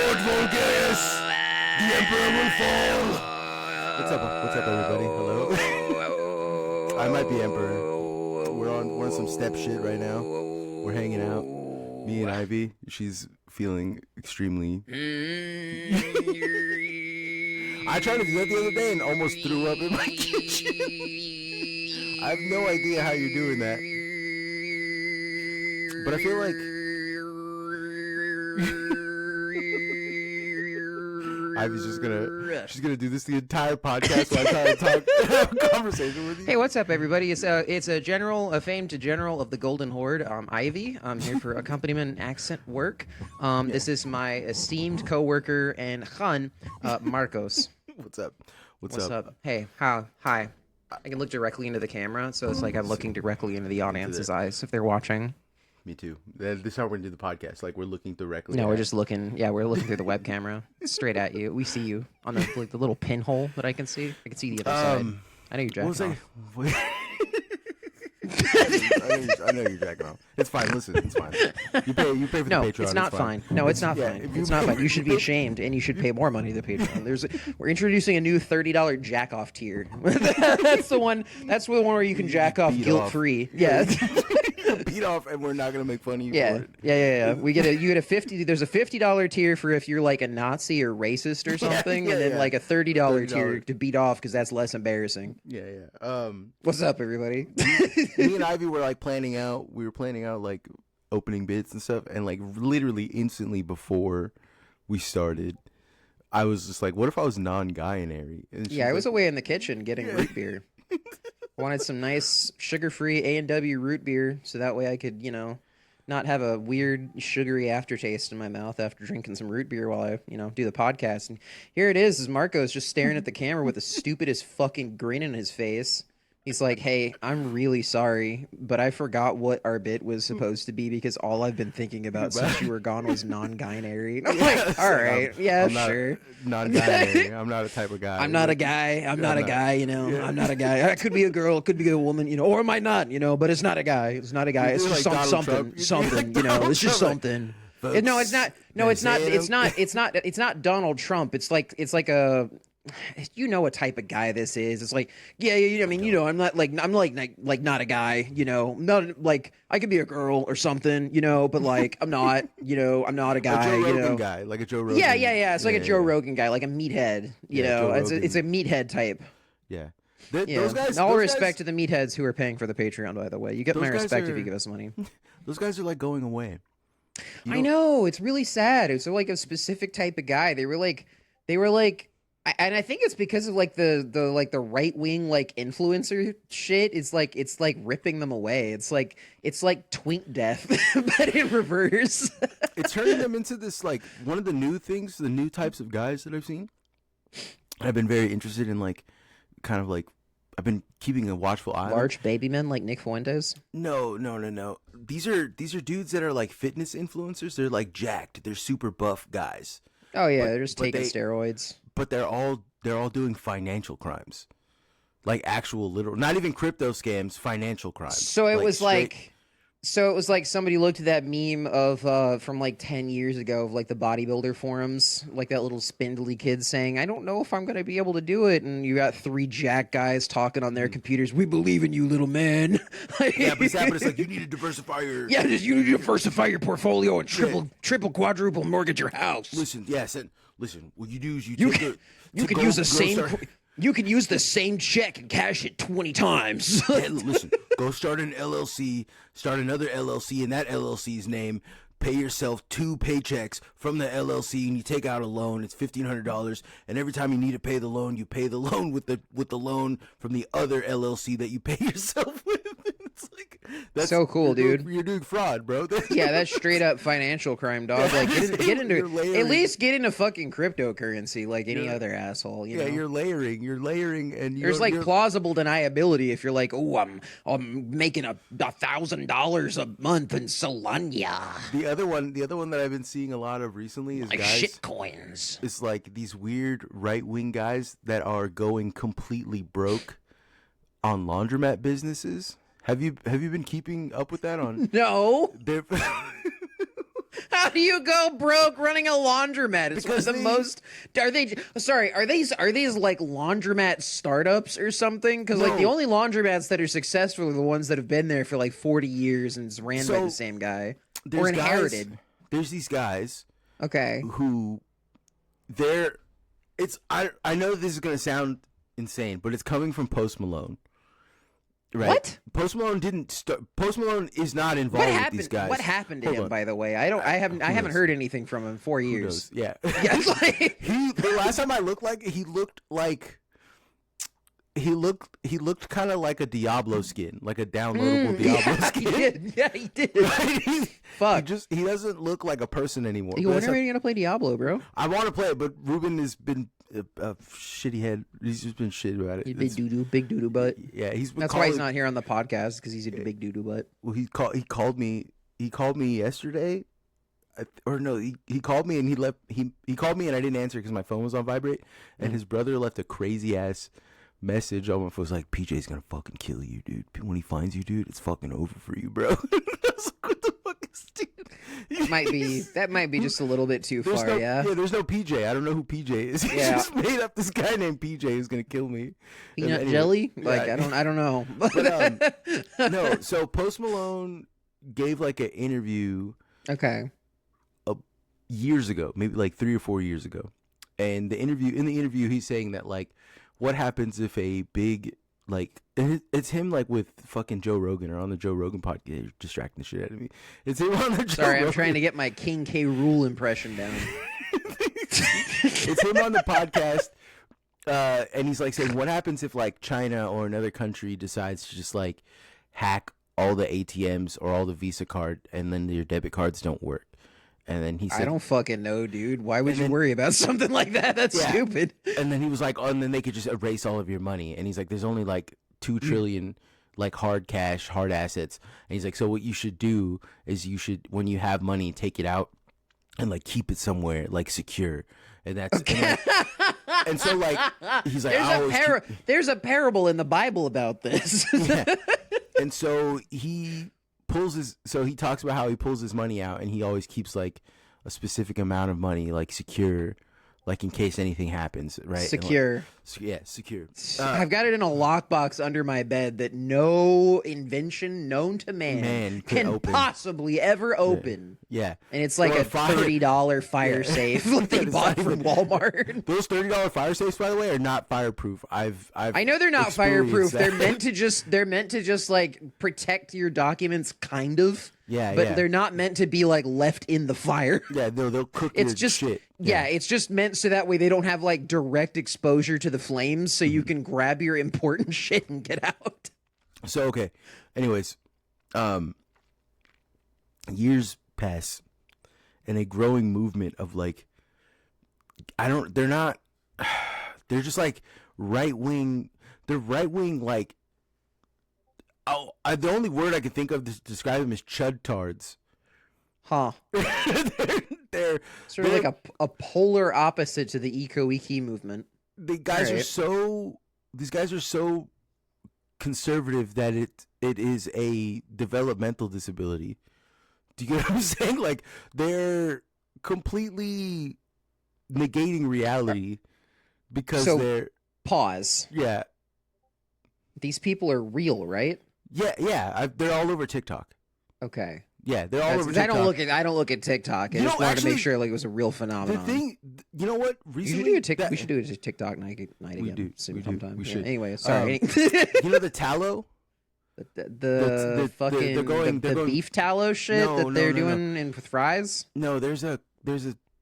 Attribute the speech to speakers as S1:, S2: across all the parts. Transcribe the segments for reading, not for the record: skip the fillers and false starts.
S1: Lord Vulgaris, the Emperor will fall. What's up, everybody? Hello. I might be Emperor. We're on some step shit right now. We're hanging out. Me and Ivy. She's feeling extremely. I tried to do that the other day and almost threw up in my kitchen. I have no idea how you're doing that, but I feel like Ivy's she's gonna do this the entire podcast while I try to have a conversation with you.
S2: Hey, what's up, everybody? It's a famed general of the Golden Horde, Ivy. I'm here for accompaniment and accent work. This is my esteemed coworker and Khan, Marcos.
S1: What's up?
S2: What's up? Hey, hi. I can look directly into the camera, so it's like I'm looking directly into the audience's eyes if they're watching.
S1: Me too. This is how we're gonna do the podcast. Like we're looking directly.
S2: No, we're just looking. Yeah, we're looking through the web camera, straight at you. We see you on the little pinhole that I can see. I can see the other side. I know you're jacking off.
S1: I know you're jacking off. It's fine. Listen, it's fine. You pay for the Patreon.
S2: No, it's not fine. No, it's not fine. It's not fine. You should be ashamed, and you should pay more money to the Patreon. We're introducing a new $30 jack off tier. That's the one. That's the one where you can jack off guilt free. Yeah.
S1: Beat off, and we're not gonna make fun of you.
S2: Yeah,
S1: for it.
S2: yeah. You get a $50. There's a $50 tier for if you're like a Nazi or racist or something, and then like a $30 tier to beat off because that's less embarrassing.
S1: Yeah.
S2: What's up, everybody?
S1: Me and Ivy were like planning out. We were planning out like opening bits and stuff, and like literally instantly before we started, I was just like, "What if I was non-binary?"
S2: Yeah, I was away in the kitchen getting root beer. Wanted some nice sugar-free A&W root beer, so that way I could, not have a weird sugary aftertaste in my mouth after drinking some root beer while I, do the podcast. And here it is Marco's just staring at the camera with the stupidest fucking grin in his face. He's like, "Hey, I'm really sorry, but I forgot what our bit was supposed to be because all I've been thinking about since you were gone was non-binary." I'm like, all right, sure.
S1: Non-binary. I'm not a type of guy.
S2: I'm not a guy. I'm not a guy, Yeah. I'm not a guy. I could be a girl. It could be a woman, or it might not, but it's not a guy. It's not a guy. It's just
S1: like
S2: something. It's just something. No, it's not. No, it's not. It's not Donald Trump. It's like a. What type of guy this is. It's like, I'm not like, not a guy, not like I could be a girl or something, but like, I'm not, I'm not a guy,
S1: a Joe Rogan guy, like a Joe Rogan.
S2: Yeah. It's like a Joe Rogan guy, like a meathead, it's a meathead type.
S1: Yeah.
S2: Those guys, all respect to the meatheads who are paying for the Patreon, by the way. You get my respect if you give us money.
S1: Those guys are like going away.
S2: I know, it's really sad. It's like a specific type of guy. They were like, and I think it's because of like the right wing like influencer shit. It's like ripping them away. It's like twink death, but in reverse.
S1: It's turning them into this like one of the new things, the new types of guys that I've seen. I've been very interested in like kind of like I've been keeping a watchful eye.
S2: Large baby men like Nick Fuentes.
S1: No. These are dudes that are like fitness influencers. They're like jacked. They're super buff guys.
S2: Oh yeah, they're just taking steroids.
S1: But they're all doing financial crimes, like actual literal, not even crypto scams, financial crimes.
S2: So it was like somebody looked at that meme of from like 10 years ago of like the bodybuilder forums, like that little spindly kid saying, "I don't know if I'm gonna be able to do it," and you got three jack guys talking on their computers. "We believe in you, little man."
S1: Yeah, but it's like you need to diversify your.
S2: Yeah, you need to diversify your portfolio and triple, quadruple mortgage your house.
S1: Listen, listen. What you do is
S2: you could use the same check and cash it 20 times.
S1: Listen, go start an LLC, start another LLC in that LLC's name, pay yourself 2 paychecks from the LLC, and you take out a loan. It's $1,500, and every time you need to pay the loan, you pay the loan with the loan from the other LLC that you pay yourself with. It's like that's
S2: so cool, dude.
S1: You're doing fraud, bro.
S2: Yeah, that's straight up financial crime, dog. Like get into at least get into fucking cryptocurrency like any other asshole. You know?
S1: You're layering, and
S2: there's like plausible deniability if you're like, "Oh, I'm making $1,000 a month in Solana."
S1: The other one that I've been seeing a lot of recently is
S2: like
S1: guys.
S2: Shitcoins.
S1: It's like these weird right wing guys that are going completely broke on laundromat businesses. Have you been keeping up with that on?
S2: No. How do you go broke running a laundromat? It's
S1: Because
S2: one of the most. Are they? Sorry, are these like laundromat startups or something? Because like the
S1: No.
S2: only laundromats that are successful are the ones that have been there for like 40 years and it's ran by
S1: So,
S2: the same guy
S1: There's
S2: or inherited.
S1: There's these guys
S2: Okay.
S1: who I know this is gonna sound insane, but it's coming from Post Malone. Right?
S2: What?
S1: Post Malone didn't start. Post Malone is not involved
S2: What
S1: with
S2: happened?
S1: these guys.
S2: What happened to
S1: Hold
S2: him?
S1: on.
S2: By the way, I haven't
S1: knows?
S2: heard anything from him in 4
S1: Who
S2: years.
S1: knows? Yeah.
S2: Yeah, it's like
S1: The last time I looked like he looked kind of like a Diablo skin, like a downloadable Diablo skin.
S2: He did. Yeah, he did. Fuck.
S1: He doesn't look like a person anymore.
S2: When are you gonna play Diablo, bro?
S1: I want to play it, but Ruben has been a shitty head. He's just been shit about it.
S2: He's big doo doo butt.
S1: Yeah, he's been
S2: That's why he's not here on the podcast because he's a big doo doo butt.
S1: Well, he called me yesterday, he called me and he called me and I didn't answer because my phone was on vibrate, and his brother left a crazy ass message on my phone. Was like, PJ's gonna fucking kill you, dude. When he finds you, dude, it's fucking over for you, bro. I was like, what the fuck is dude?
S2: That might be just a little bit too far, yeah.
S1: Yeah, there's no PJ. I don't know who PJ is. He
S2: Yeah.
S1: just made up this guy named PJ who's gonna kill me.
S2: Peanut
S1: Anyway,
S2: jelly?
S1: yeah.
S2: Like I don't know.
S1: But, no, so Post Malone gave like an interview
S2: Okay.
S1: years ago, maybe like 3 or 4 years ago. And in the interview he's saying that like what happens if a big like it's him like with fucking Joe Rogan or on the Joe Rogan podcast. You're distracting the shit out of me. It's him on the Joe
S2: Sorry,
S1: Rogan.
S2: I'm trying to get my King K. Rool impression down.
S1: It's him on the podcast. And he's like saying, what happens if like China or another country decides to just like hack all the ATMs or all the Visa card and then your debit cards don't work? And then he said,
S2: I don't fucking know, dude. Why would you worry about something like that? That's stupid.
S1: And then he was like, oh, and then they could just erase all of your money. And he's like, there's only like 2 trillion like hard cash, hard assets. And he's like, so what you should do is you should, when you have money, take it out and like keep it somewhere like secure. And that's and so like he's like,
S2: there's a parable in the Bible about this.
S1: Yeah. And so he talks about how he pulls his money out and he always keeps like a specific amount of money like secure, like in case anything happens, right?
S2: Secure.
S1: Secure.
S2: I've got it in a lockbox under my bed that no invention known to man can
S1: open.
S2: Possibly ever open.
S1: Yeah.
S2: And it's like
S1: Or
S2: a $30 fire safe that they bought from Walmart.
S1: Those $30 fire safes, by the way, are not fireproof. I
S2: know they're not fireproof.
S1: that.
S2: They're meant to just like protect your documents, kind of.
S1: Yeah,
S2: but
S1: yeah.
S2: they're not meant to be like left in the fire.
S1: Yeah, they'll cook
S2: It's
S1: your
S2: just
S1: shit.
S2: Yeah, it's just meant so that way they don't have like direct exposure to the flames, so you can grab your important shit and get out.
S1: So okay. Anyways, years pass, and a growing movement of like, they're just like right wing. They're right wing like. The only word I can think of to describe them is chudtards.
S2: Huh.
S1: they're
S2: sort of like a polar opposite to the eco-wiki movement.
S1: These guys are so conservative that it is a developmental disability. Do you get what I'm saying? Like they're completely negating reality because they're
S2: pause.
S1: Yeah.
S2: These people are real, right?
S1: Yeah. They're all over TikTok.
S2: Okay.
S1: Yeah, they're all over TikTok.
S2: I don't look at TikTok. I just wanted to make sure like it was a real phenomenon.
S1: The thing, you know what? Recently,
S2: we should do a TikTok night again. Sometime.
S1: We should.
S2: Anyway, sorry.
S1: You know the tallow?
S2: The beef tallow shit they're doing with fries?
S1: No, there's a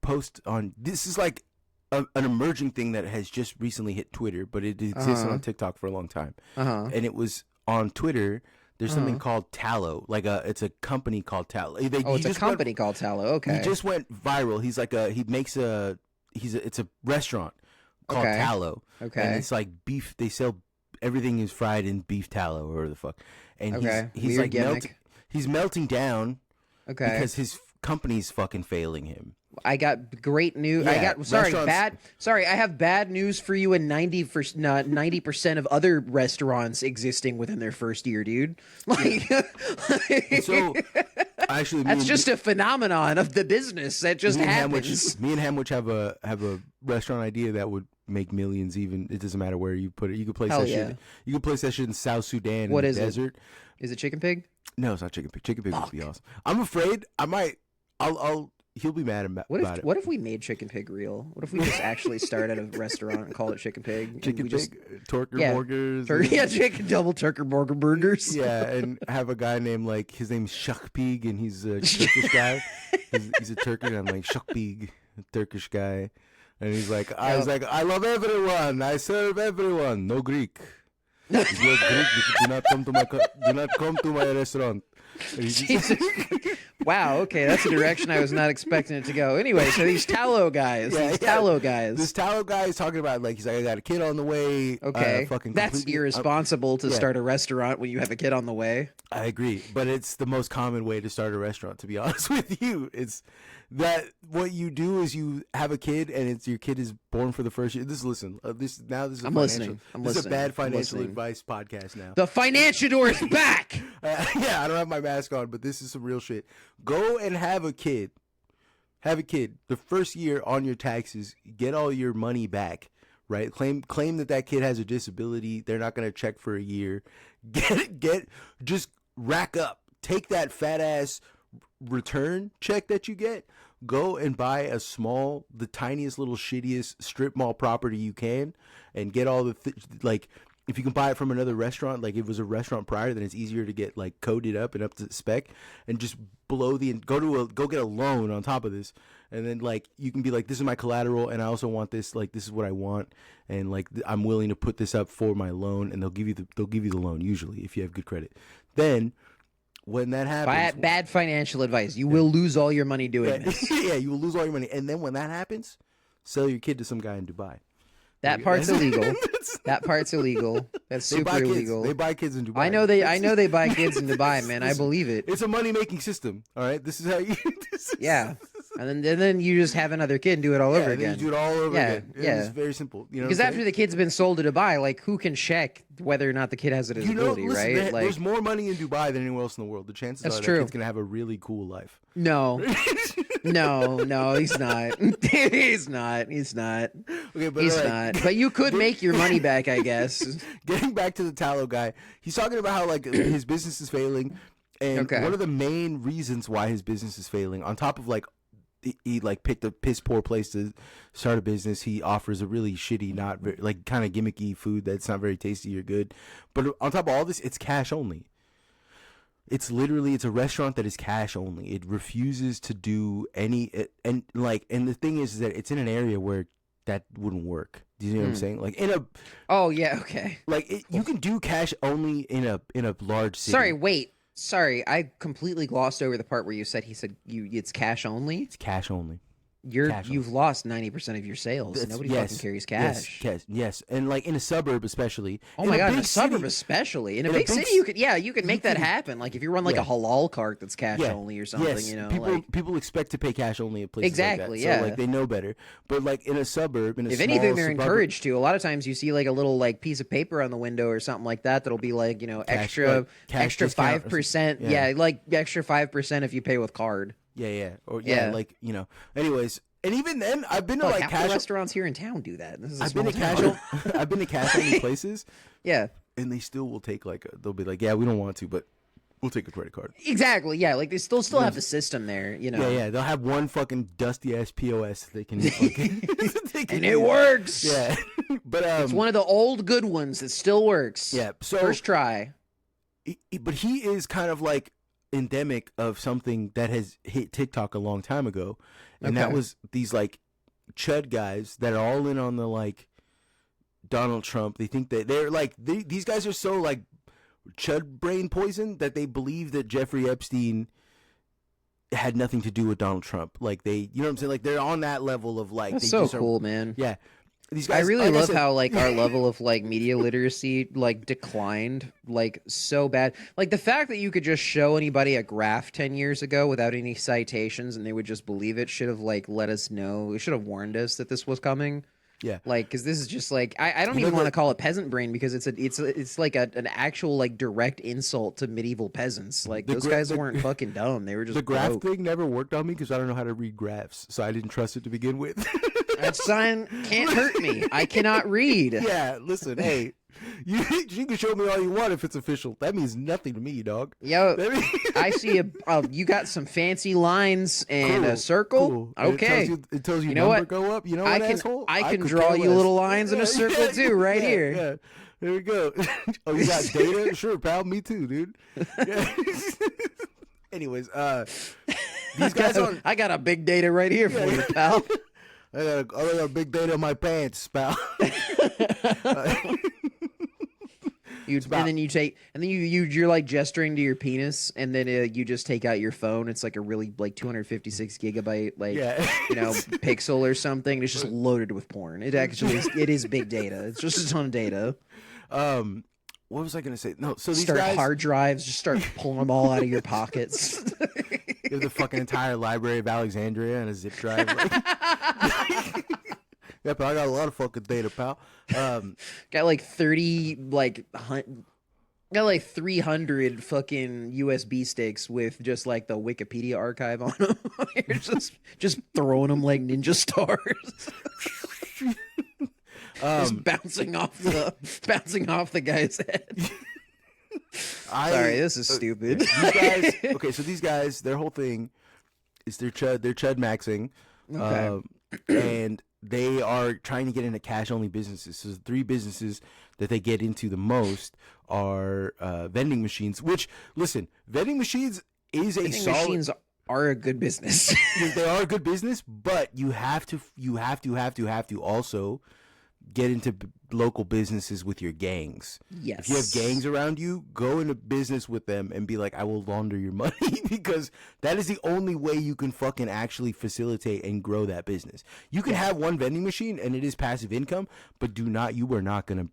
S1: post on, this is like an emerging thing that has just recently hit Twitter, but it existed on TikTok for a long time. And it was on Twitter. There's something called Tallow. It's a company called Tallow.
S2: It's a company called Tallow. Okay.
S1: He just went viral. He's like it's a restaurant called Tallow.
S2: Okay.
S1: And it's like beef. They sell everything is fried in beef tallow or whatever the fuck. And he's
S2: weird
S1: like he's melting down.
S2: Okay.
S1: Because his company's fucking failing him.
S2: I got great news.
S1: Yeah,
S2: I have bad news for you. And 90% of other restaurants existing within their first year, dude. Like,
S1: so Actually,
S2: That's just a phenomenon of the business that just happens.
S1: Me and Hamwich have a restaurant idea that would make millions. Even it doesn't matter where you put it. You could place that shit. You could place that shit in South Sudan in the desert.
S2: Is it Chicken Pig?
S1: No, it's not Chicken Pig. Chicken Pig would be awesome. I'm afraid I might. He'll be mad about it.
S2: What if we made Chicken Pig real? What if we just actually started a restaurant and called it Chicken Pig?
S1: Chicken Pig, Turker burgers.
S2: Chicken double Turker burgers.
S1: Yeah, and have a guy named his name's Shakpig, and he's a Turkish guy. He's a Turkish. I'm like Shakpig, a Turkish guy, and he's like, I was like, I love everyone. I serve everyone. No Greek. If you're Greek, do not come to my restaurant.
S2: Jesus. Wow, okay, that's a direction I was not expecting it to go. Anyway, so these tallow guys. This tallow guy is talking about, he's like, I got a kid on the way. Okay, that's irresponsible to start a restaurant when you have a kid on the way.
S1: I agree, but it's the most common way to start a restaurant, to be honest with you. It's that what you do is you have a kid, and your kid is born for the first year. This is a bad financial advice podcast now.
S2: The financiador is back.
S1: Yeah, I don't have my mask on, but this is some real shit. Go and have a kid. Have a kid. The first year on your taxes, get all your money back. Right? Claim that kid has a disability. They're not going to check for a year. Just rack up. Take that fat ass return check that you get. Go and buy the tiniest little shittiest strip mall property you can, and get all the if you can buy it from another restaurant, if it was a restaurant prior, then it's easier to get coded up and up to spec, and just go get a loan on top of this, and then you can be like, this is my collateral, and I also want this, this is what I want, and I'm willing to put this up for my loan, and they'll give you the loan usually if you have good credit. Then when that happens,
S2: bad financial advice. You will lose all your money doing this.
S1: Yeah, you will lose all your money, and then when that happens, sell your kid to some guy in Dubai.
S2: That part's illegal. That part's illegal. That's super illegal.
S1: They buy kids in Dubai.
S2: I know they buy kids in Dubai, man. I believe it.
S1: It's a money-making system. All right, this is how you.
S2: Yeah, and then you just have another kid and do it all over again.
S1: You do it all over again. Yeah, it's very simple.
S2: Because after the kid's been sold to Dubai, who can check whether or not the kid has a disability, right?
S1: There's more money in Dubai than anywhere else in the world. The chances are that kid's gonna have a really cool life.
S2: No, no, he's not. He's not. Okay, but he's not. But you could make your money back, I guess.
S1: Getting back to the tallow guy, he's talking about how his business is failing, and one of the main reasons why his business is failing, on top of he picked a piss poor place to start a business. He offers a really shitty, not very, kind of gimmicky food that's not very tasty or good. But on top of all this, it's cash only. It's a restaurant that is cash only. It refuses to do any and the thing is that it's in an area where that wouldn't work. Do you know what I'm saying?
S2: Oh yeah, okay.
S1: You can do cash only in a large city.
S2: Sorry, I completely glossed over the part where he said it's cash only.
S1: It's cash only.
S2: You've lost 90% of your sales. Nobody fucking carries cash.
S1: Yes, and in a suburb especially.
S2: Oh my god, in a suburb especially. In a big city, you could make that happen. If you run a halal cart that's cash only or something,
S1: people expect to pay cash only at places
S2: exactly,
S1: like that. So they know better. But in a suburb,
S2: if anything, they're encouraged to. A lot of times you see a little piece of paper on the window or something like that that'll be extra 5%. Yeah, extra 5% if you pay with card.
S1: Anyways, and even then, I've been to
S2: half the restaurants here in town do that. This is
S1: I've been to cash only places.
S2: Yeah,
S1: and they still will take they'll be we don't want to, but we'll take a credit card.
S2: Exactly. Yeah, they still have the system there.
S1: Yeah. They'll have one fucking dusty ass POS they can. And
S2: it works.
S1: Yeah, but
S2: it's one of the old good ones that still works.
S1: Yeah. So
S2: first try.
S1: But he is kind of endemic of something that has hit TikTok a long time ago, and that was these chud guys that are all in on the Donald Trump. They think that they're these guys are so chud brain poison that they believe that Jeffrey Epstein had nothing to do with Donald Trump. You know what I'm saying? They're on that level of
S2: That's so cool, man.
S1: Yeah. These guys,
S2: I really love how our level of media literacy declined so bad. The fact that you could just show anybody a graph 10 years ago without any citations and they would just believe it should have let us know. It should have warned us that this was coming.
S1: Yeah.
S2: Like, because this is just like I don't
S1: You know
S2: even want to
S1: the-
S2: call it peasant brain because it's like an actual like direct insult to medieval peasants. Like those guys weren't fucking dumb. They were just
S1: The graph
S2: broke.
S1: thing never worked on me because I don't know how to read graphs, so I didn't trust it to begin with.
S2: That sign can't hurt me. I cannot read.
S1: Yeah, listen, hey, you can show me all you want if it's official. That means nothing to me, dog.
S2: Yo,
S1: That mean-
S2: I see you got some fancy lines and a
S1: Cool,
S2: circle.
S1: cool.
S2: Okay.
S1: It tells you
S2: You know
S1: number
S2: what?
S1: go up. You know what, asshole?
S2: I can
S1: could
S2: draw
S1: care
S2: you
S1: less.
S2: little lines in a circle too, right
S1: yeah,
S2: here.
S1: Yeah. There we go. Oh, you got data? Sure, pal. Me too, dude. Yeah. Anyways, these guys on.
S2: I got a big data right here for you, pal.
S1: I got a big data in my pants, pal.
S2: And then you're like gesturing to your penis, and then you just take out your phone. It's like a really like 256 gigabyte pixel or something. It's just loaded with porn. It is big data. It's just a ton of data.
S1: What was I gonna say? No, so these
S2: Start
S1: guys
S2: hard drives. Just start pulling them all out of your pockets.
S1: you have the fucking entire library of Alexandria and a zip drive. Yeah, pal, I got a lot of fucking data, pal.
S2: Got like 300 fucking USB sticks with just like the Wikipedia archive on them. You're just throwing them like ninja stars. Just bouncing off the guy's head. Sorry, this is stupid.
S1: These guys, okay, so these guys, their whole thing is they're chud maxing,
S2: Okay.
S1: and they are trying to get into cash only businesses. So the three businesses that they get into the most are vending machines. Which, listen, vending machines is a
S2: Vending
S1: solid.
S2: machines are a good business.
S1: They are a good business, but you have to also get into local businesses with your gangs.
S2: Yes.
S1: If you have gangs around you, go into business with them and be like, I will launder your money, because that is the only way you can fucking actually facilitate and grow that business. You can have one vending machine and it is passive income, but you are not going to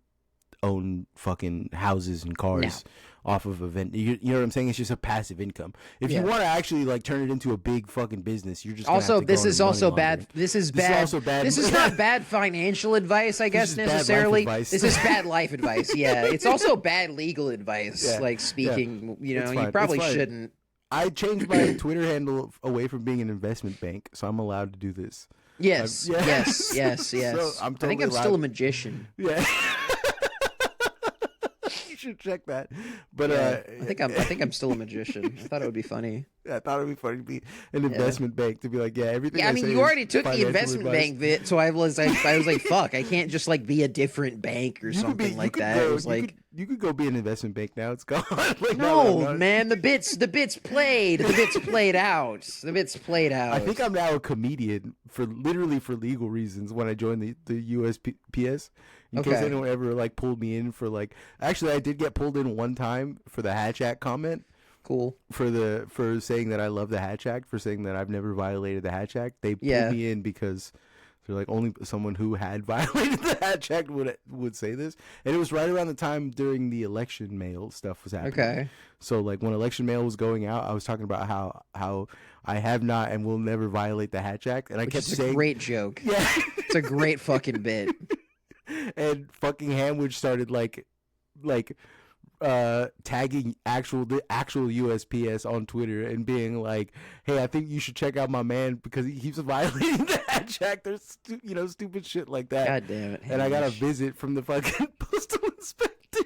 S1: own fucking houses and cars off of a vent. You know what I'm saying? It's just a passive income. If you want to actually like turn it into a big fucking business, you're just
S2: also
S1: gonna have to
S2: this
S1: go
S2: is
S1: into
S2: also
S1: money
S2: bad.
S1: laundering.
S2: This is bad.
S1: also bad.
S2: This is not bad financial advice, I guess,
S1: is bad life
S2: necessarily.
S1: advice.
S2: This is bad life advice. Yeah, it's also bad legal advice.
S1: Yeah,
S2: Like speaking, you know,
S1: It's
S2: you
S1: fine,
S2: probably
S1: it's fine.
S2: shouldn't.
S1: I changed my Twitter handle away from being an investment bank, so I'm allowed to do this.
S2: Yes,
S1: yeah.
S2: yes.
S1: So I'm
S2: I think
S1: totally
S2: I'm still a
S1: allowed-
S2: magician.
S1: Yeah. You should check that. But
S2: Yeah, I think I'm still a magician. I thought it would be funny.
S1: I thought it'd be funny to be an investment bank, to be like, yeah, everything.
S2: Yeah, I mean,
S1: say
S2: you
S1: is
S2: already took the
S1: financial
S2: investment
S1: advice.
S2: bank bit, so I was like, fuck, I can't just like be a different bank or something like that. It was like,
S1: you could go be an investment bank now. It's gone. Like,
S2: no, man, the bits played out. The bits played out.
S1: I think I'm now a comedian for legal reasons when I joined the USPS. In case
S2: Okay.
S1: anyone ever like pulled me in for like, actually I did get pulled in one time for the Hatch Act comment.
S2: Cool.
S1: For saying that I love the Hatch Act, for saying that I've never violated the Hatch Act. They pulled
S2: Yeah.
S1: me in because they're like, only someone who had violated the Hatch Act would say this. And it was right around the time during the election mail stuff was happening.
S2: Okay.
S1: So like when election mail was going out, I was talking about how I have not and will never violate the Hatch Act, and I kept
S2: It's a
S1: saying,
S2: great joke.
S1: yeah.
S2: It's a great fucking bit.
S1: And fucking Hamwich started like tagging the actual USPS on Twitter and being like, hey, I think you should check out my man because he keeps violating the Hatch Act. There's stupid shit like that.
S2: God damn it.
S1: And I got a
S2: Hamish.
S1: visit from the fucking postal inspector.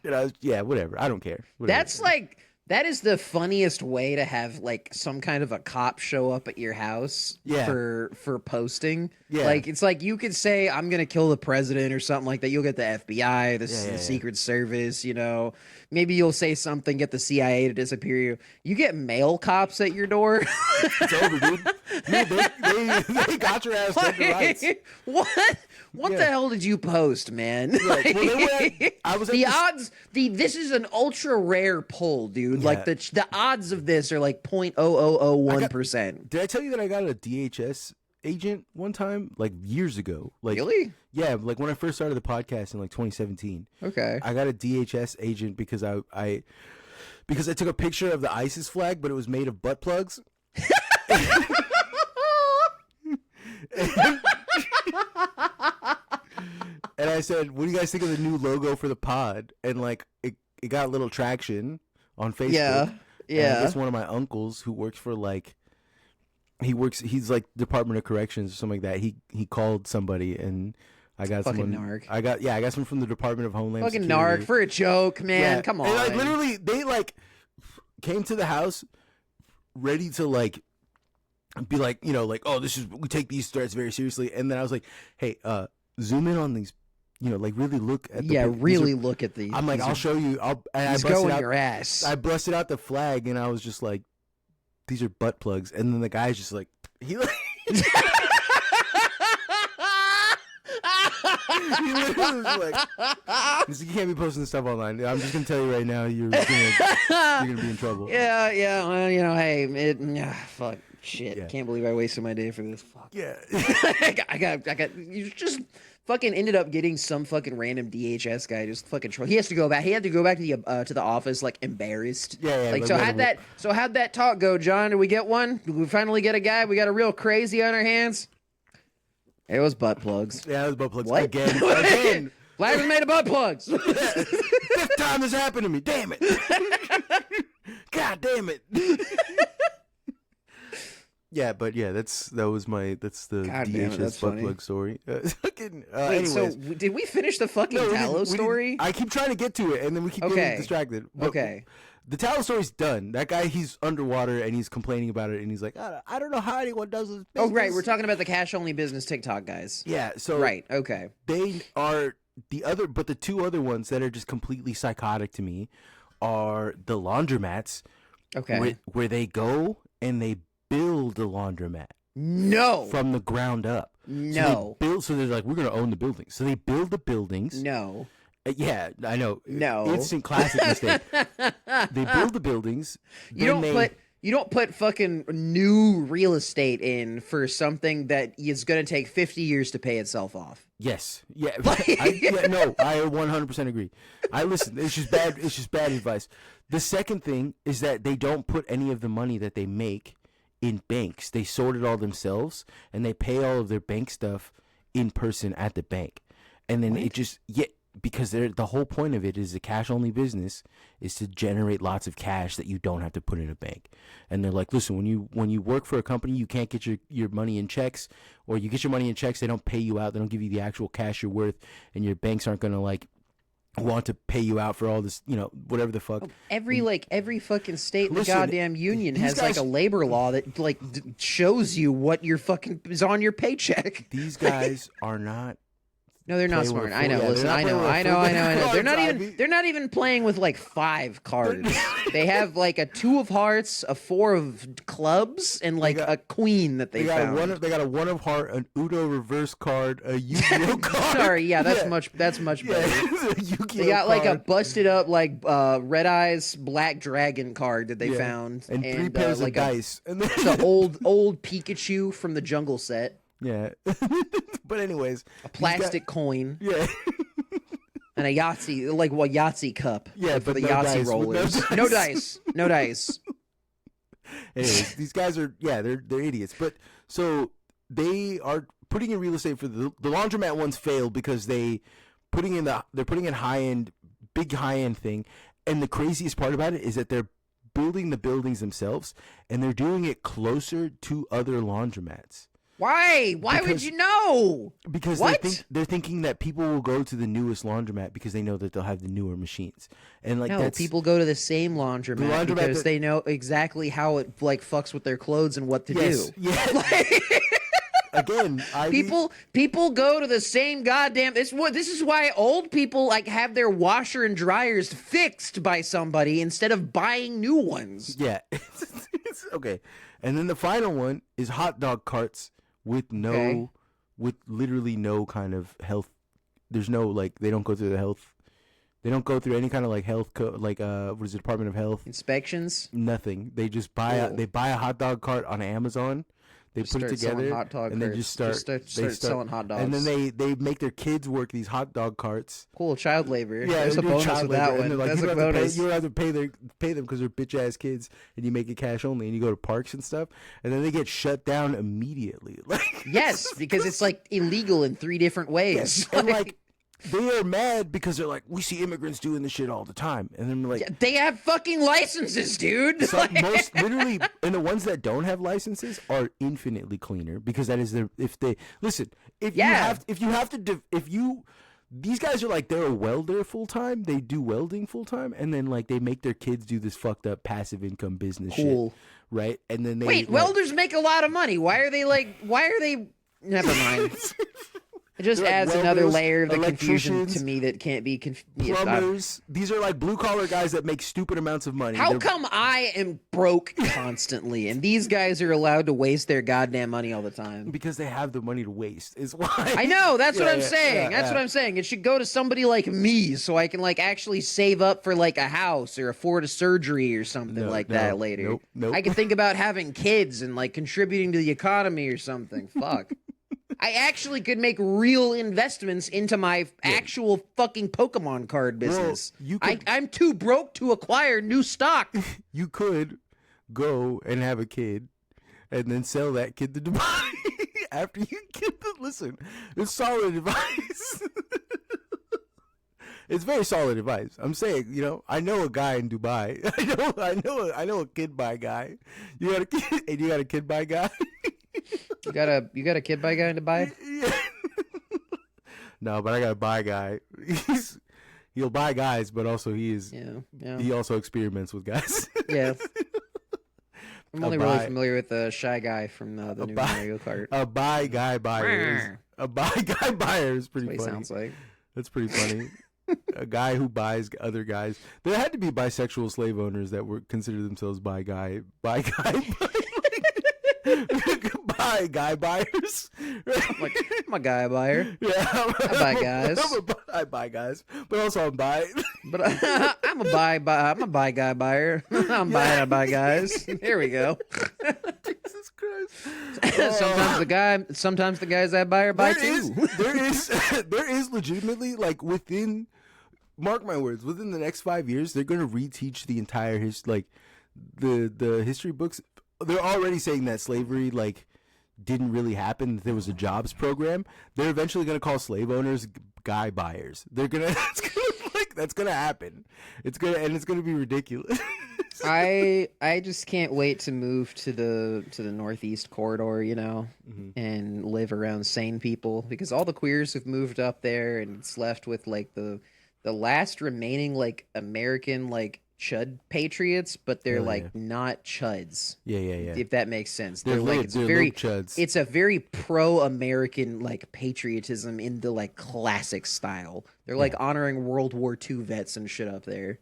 S1: And I was, yeah, whatever. I don't care. Whatever.
S2: That's like, that is the funniest way to have like some kind of a cop show up at your house
S1: Yeah.
S2: for posting.
S1: Yeah.
S2: Like it's like you could say I'm gonna kill the president or something like that. You'll get the FBI, the
S1: Yeah.
S2: Secret Service, you know. Maybe you'll say something, get the CIA to disappear you. You get male cops at your door.
S1: It's over, dude. They got your ass dead to rights.
S2: What the hell did you post, man?
S1: Well, they were I was at
S2: the
S1: this-
S2: odds. This is an ultra rare pull, dude. Like the odds of this are like 0.0001%.
S1: Did I tell you that I got a DHS agent one time, like years ago? Like,
S2: Really?
S1: Yeah, like when I first started the podcast in like 2017.
S2: Okay.
S1: I got a DHS agent because I took a picture of the ISIS flag, but it was made of butt plugs. I said, what do you guys think of the new logo for the pod? And like it got a little traction on Facebook.
S2: Yeah.
S1: And
S2: Yeah.
S1: I guess one of my uncles who works for like he's like Department of Corrections or something like that. He called somebody and I got
S2: Fucking
S1: someone.
S2: narc.
S1: I got someone from the Department of Homeland
S2: Fucking
S1: Security.
S2: narc for a joke, man.
S1: Yeah.
S2: Come on.
S1: And like literally, they like came to the house ready to like be like, you know, like, oh, we take these threats very seriously. And then I was like, hey, zoom in on these, you know, like really look at the
S2: really look at these.
S1: I'm like, I'll show you. And I
S2: These
S1: busted
S2: go in
S1: out
S2: your ass.
S1: I busted out the flag and I was just like, these are butt plugs. And then the guy's just like, he like. He literally was like, you can't be posting this stuff online. I'm just gonna tell you right now, you're gonna be in trouble.
S2: Yeah. Well, you know, hey, fuck, shit.
S1: Yeah.
S2: Can't believe I wasted my day for this. Fuck.
S1: Yeah.
S2: I got. You just fucking ended up getting some fucking random DHS guy just fucking troll. He has to go back. He had to go back to the office like embarrassed.
S1: Yeah.
S2: Like, how'd that talk go, John? Did we get one? Did we finally get a guy? We got a real crazy on our hands. It was butt plugs.
S1: Yeah, it was butt plugs.
S2: What?
S1: Again.
S2: Flag was made of butt plugs.
S1: Fifth time this happened to me. Damn it. God damn it. Yeah, but yeah, that's the
S2: God damn it, that's
S1: DHS butt
S2: funny.
S1: plug story.
S2: Wait,
S1: anyways.
S2: so did we finish the fucking tallow story?
S1: I keep trying to get to it, and then we keep getting distracted. But
S2: Okay.
S1: The tallow story's done. That guy, he's underwater, and he's complaining about it, and he's like, I don't know how anyone does this business.
S2: Oh, right. We're talking about the cash-only business TikTok guys.
S1: Yeah, so
S2: Right, okay.
S1: they are the two other ones that are just completely psychotic to me are the laundromats.
S2: Okay.
S1: Where they go and they build a laundromat.
S2: No.
S1: From the ground up.
S2: No.
S1: So they're like, we're going to own the buildings. So they build the buildings.
S2: No.
S1: Yeah, I know.
S2: No.
S1: Instant classic mistake. They build the buildings.
S2: You don't put fucking new real estate in for something that is going to take 50 years to pay itself off.
S1: Yes. Yeah. I 100% agree. Listen. It's just bad. It's just bad advice. The second thing is that they don't put any of the money that they make in banks. They sort it all themselves, and they pay all of their bank stuff in person at the bank. And then it just because the whole point of it is a cash-only business is to generate lots of cash that you don't have to put in a bank. And they're like, listen, when you work for a company, you can't get your money in checks, or you get your money in checks, they don't pay you out, they don't give you the actual cash you're worth, and your banks aren't going to like want to pay you out for all this, you know, whatever the fuck.
S2: Every fucking state in the
S1: Listen,
S2: goddamn union has
S1: guys,
S2: like a labor law that like shows you what your fucking is on your paycheck.
S1: These guys are not.
S2: No, they're not smart. I know. Listen, I know. They're not even playing with like 5 cards. They have like a 2 of hearts, a 4 of clubs, and like a queen that they found.
S1: They got a 1 of heart, an Uno reverse card, a Yu-Gi-Oh card.
S2: Sorry, yeah, that's much better. They got like a busted up like Red Eyes Black Dragon card that they found,
S1: and 3 pairs
S2: like
S1: of dice, and
S2: the old Pikachu from the Jungle set.
S1: Yeah, but anyways,
S2: a plastic coin.
S1: Yeah,
S2: and a Yahtzee, like Yahtzee cup.
S1: Yeah,
S2: for
S1: but
S2: the
S1: no
S2: Yahtzee
S1: dice,
S2: rollers. No dice.
S1: Anyways, these guys are they're idiots. But so they are putting in real estate for the laundromat ones failed because they're putting in big high end thing, and the craziest part about it is that they're building the buildings themselves, and they're doing it closer to other laundromats.
S2: Why? Why would you know?
S1: Because they're thinking that people will go to the newest laundromat because they know that they'll have the newer machines. And like
S2: people go to the same laundromat because they know exactly how it like fucks with their clothes and what to do.
S1: Yeah. Again,
S2: people go to the same goddamn. This is why old people like have their washer and dryers fixed by somebody instead of buying new ones.
S1: Yeah. Okay. And then the final one is hot dog carts. With literally no kind of health. There's no like they don't go through the health. They don't go through any kind of like health what is it, Department of Health
S2: inspections?
S1: Nothing. They just buy a hot dog cart on Amazon. They put it together and they just start
S2: selling hot dogs.
S1: And then they make their kids work these hot dog carts.
S2: Cool, child labor.
S1: Yeah,
S2: there's a bonus with that one.
S1: Like,
S2: that's a bonus.
S1: You don't have to pay them because they're bitch ass kids, and you make it cash only, and you go to parks and stuff, and then they get shut down immediately. Like
S2: yes, because it's like illegal in 3 different ways.
S1: Yes. And like They are mad because they're like, we see immigrants doing this shit all the time, and then like,
S2: Yeah, they have fucking licenses, dude.
S1: most literally, and the ones that don't have licenses are infinitely cleaner because that is their. If they listen, if these guys are like they're a welder full time, they do welding full time, and then like they make their kids do this fucked up passive income business shit, right? And then they
S2: Wait, welders make a lot of money. Why are they? Never mind. It just
S1: like
S2: adds
S1: welders,
S2: another layer of the confusion
S1: electricians,
S2: to me that can't be
S1: plumbers. These are like blue collar guys that make stupid amounts of money.
S2: How come I am broke constantly and these guys are allowed to waste their goddamn money all the time?
S1: Because they have the money to waste is why.
S2: I know, that's what I'm saying. That's what I'm saying. It should go to somebody like me so I can like actually save up for like a house or afford a surgery or something that later.
S1: Nope.
S2: I can think about having kids and like contributing to the economy or something. Fuck. I actually could make real investments into my actual fucking Pokemon card business.
S1: Well,
S2: I'm too broke to acquire new stock.
S1: You could go and have a kid and then sell that kid to Dubai after you get the listen. It's solid advice. It's very solid advice. I'm saying, you know, I know a guy in Dubai. I know a kid buy guy. You got a kid, and you got a kid buy guy.
S2: You got a kid buy guy in Dubai?
S1: Yeah. No, but I got a buy guy. He'll buy guys, but also he also experiments with guys.
S2: Yeah. I'm only really familiar with the Shy Guy from the new Mario Kart.
S1: A buy guy buyer. A buy guy buyer is pretty funny.
S2: That's what he sounds like.
S1: That's pretty funny. A guy who buys other guys. There had to be bisexual slave owners that were considered themselves buy guy buy guy buyers.
S2: I'm a guy buyer.
S1: Yeah,
S2: I buy guys.
S1: I buy guys, but also I'm buy.
S2: But I'm a buy guy buyer. I'm buying I buy guys. Here we go.
S1: Jesus Christ.
S2: Sometimes the guys I buy are buy too.
S1: There is legitimately like within. Mark my words. Within the next 5 years, they're going to reteach the entire history, like the history books. They're already saying that slavery like didn't really happen. That there was a jobs program. They're eventually going to call slave owners guy buyers. That's gonna happen. It's gonna be ridiculous.
S2: I just can't wait to move to the Northeast corridor, you know, and live around sane people because all the queers have moved up there, and it's left with like the last remaining like American like chud patriots, but they're not chuds.
S1: Yeah.
S2: If that makes sense.
S1: They're
S2: like
S1: it's very chuds.
S2: It's a very pro-American like patriotism in the like classic style. They're like honoring World War II vets and shit up there.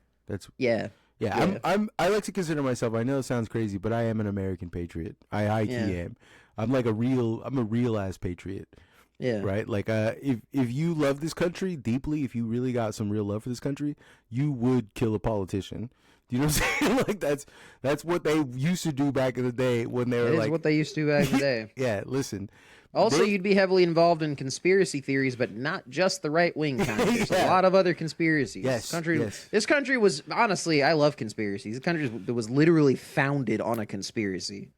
S2: Yeah.
S1: I like to consider myself. I know it sounds crazy, but I am an American patriot. I am. I'm a real ass patriot.
S2: Yeah.
S1: Right. Like, if you love this country deeply, if you really got some real love for this country, you would kill a politician. Do you know what I'm saying? Like that's what they used to do back in the day when they were like.
S2: That is what they used to do back in the day.
S1: Yeah. Listen.
S2: Also, you'd be heavily involved in conspiracy theories, but not just the right-wing kind. There's a lot of other conspiracies.
S1: Yes,
S2: This country was, honestly, I love conspiracies. This country was literally founded on a conspiracy.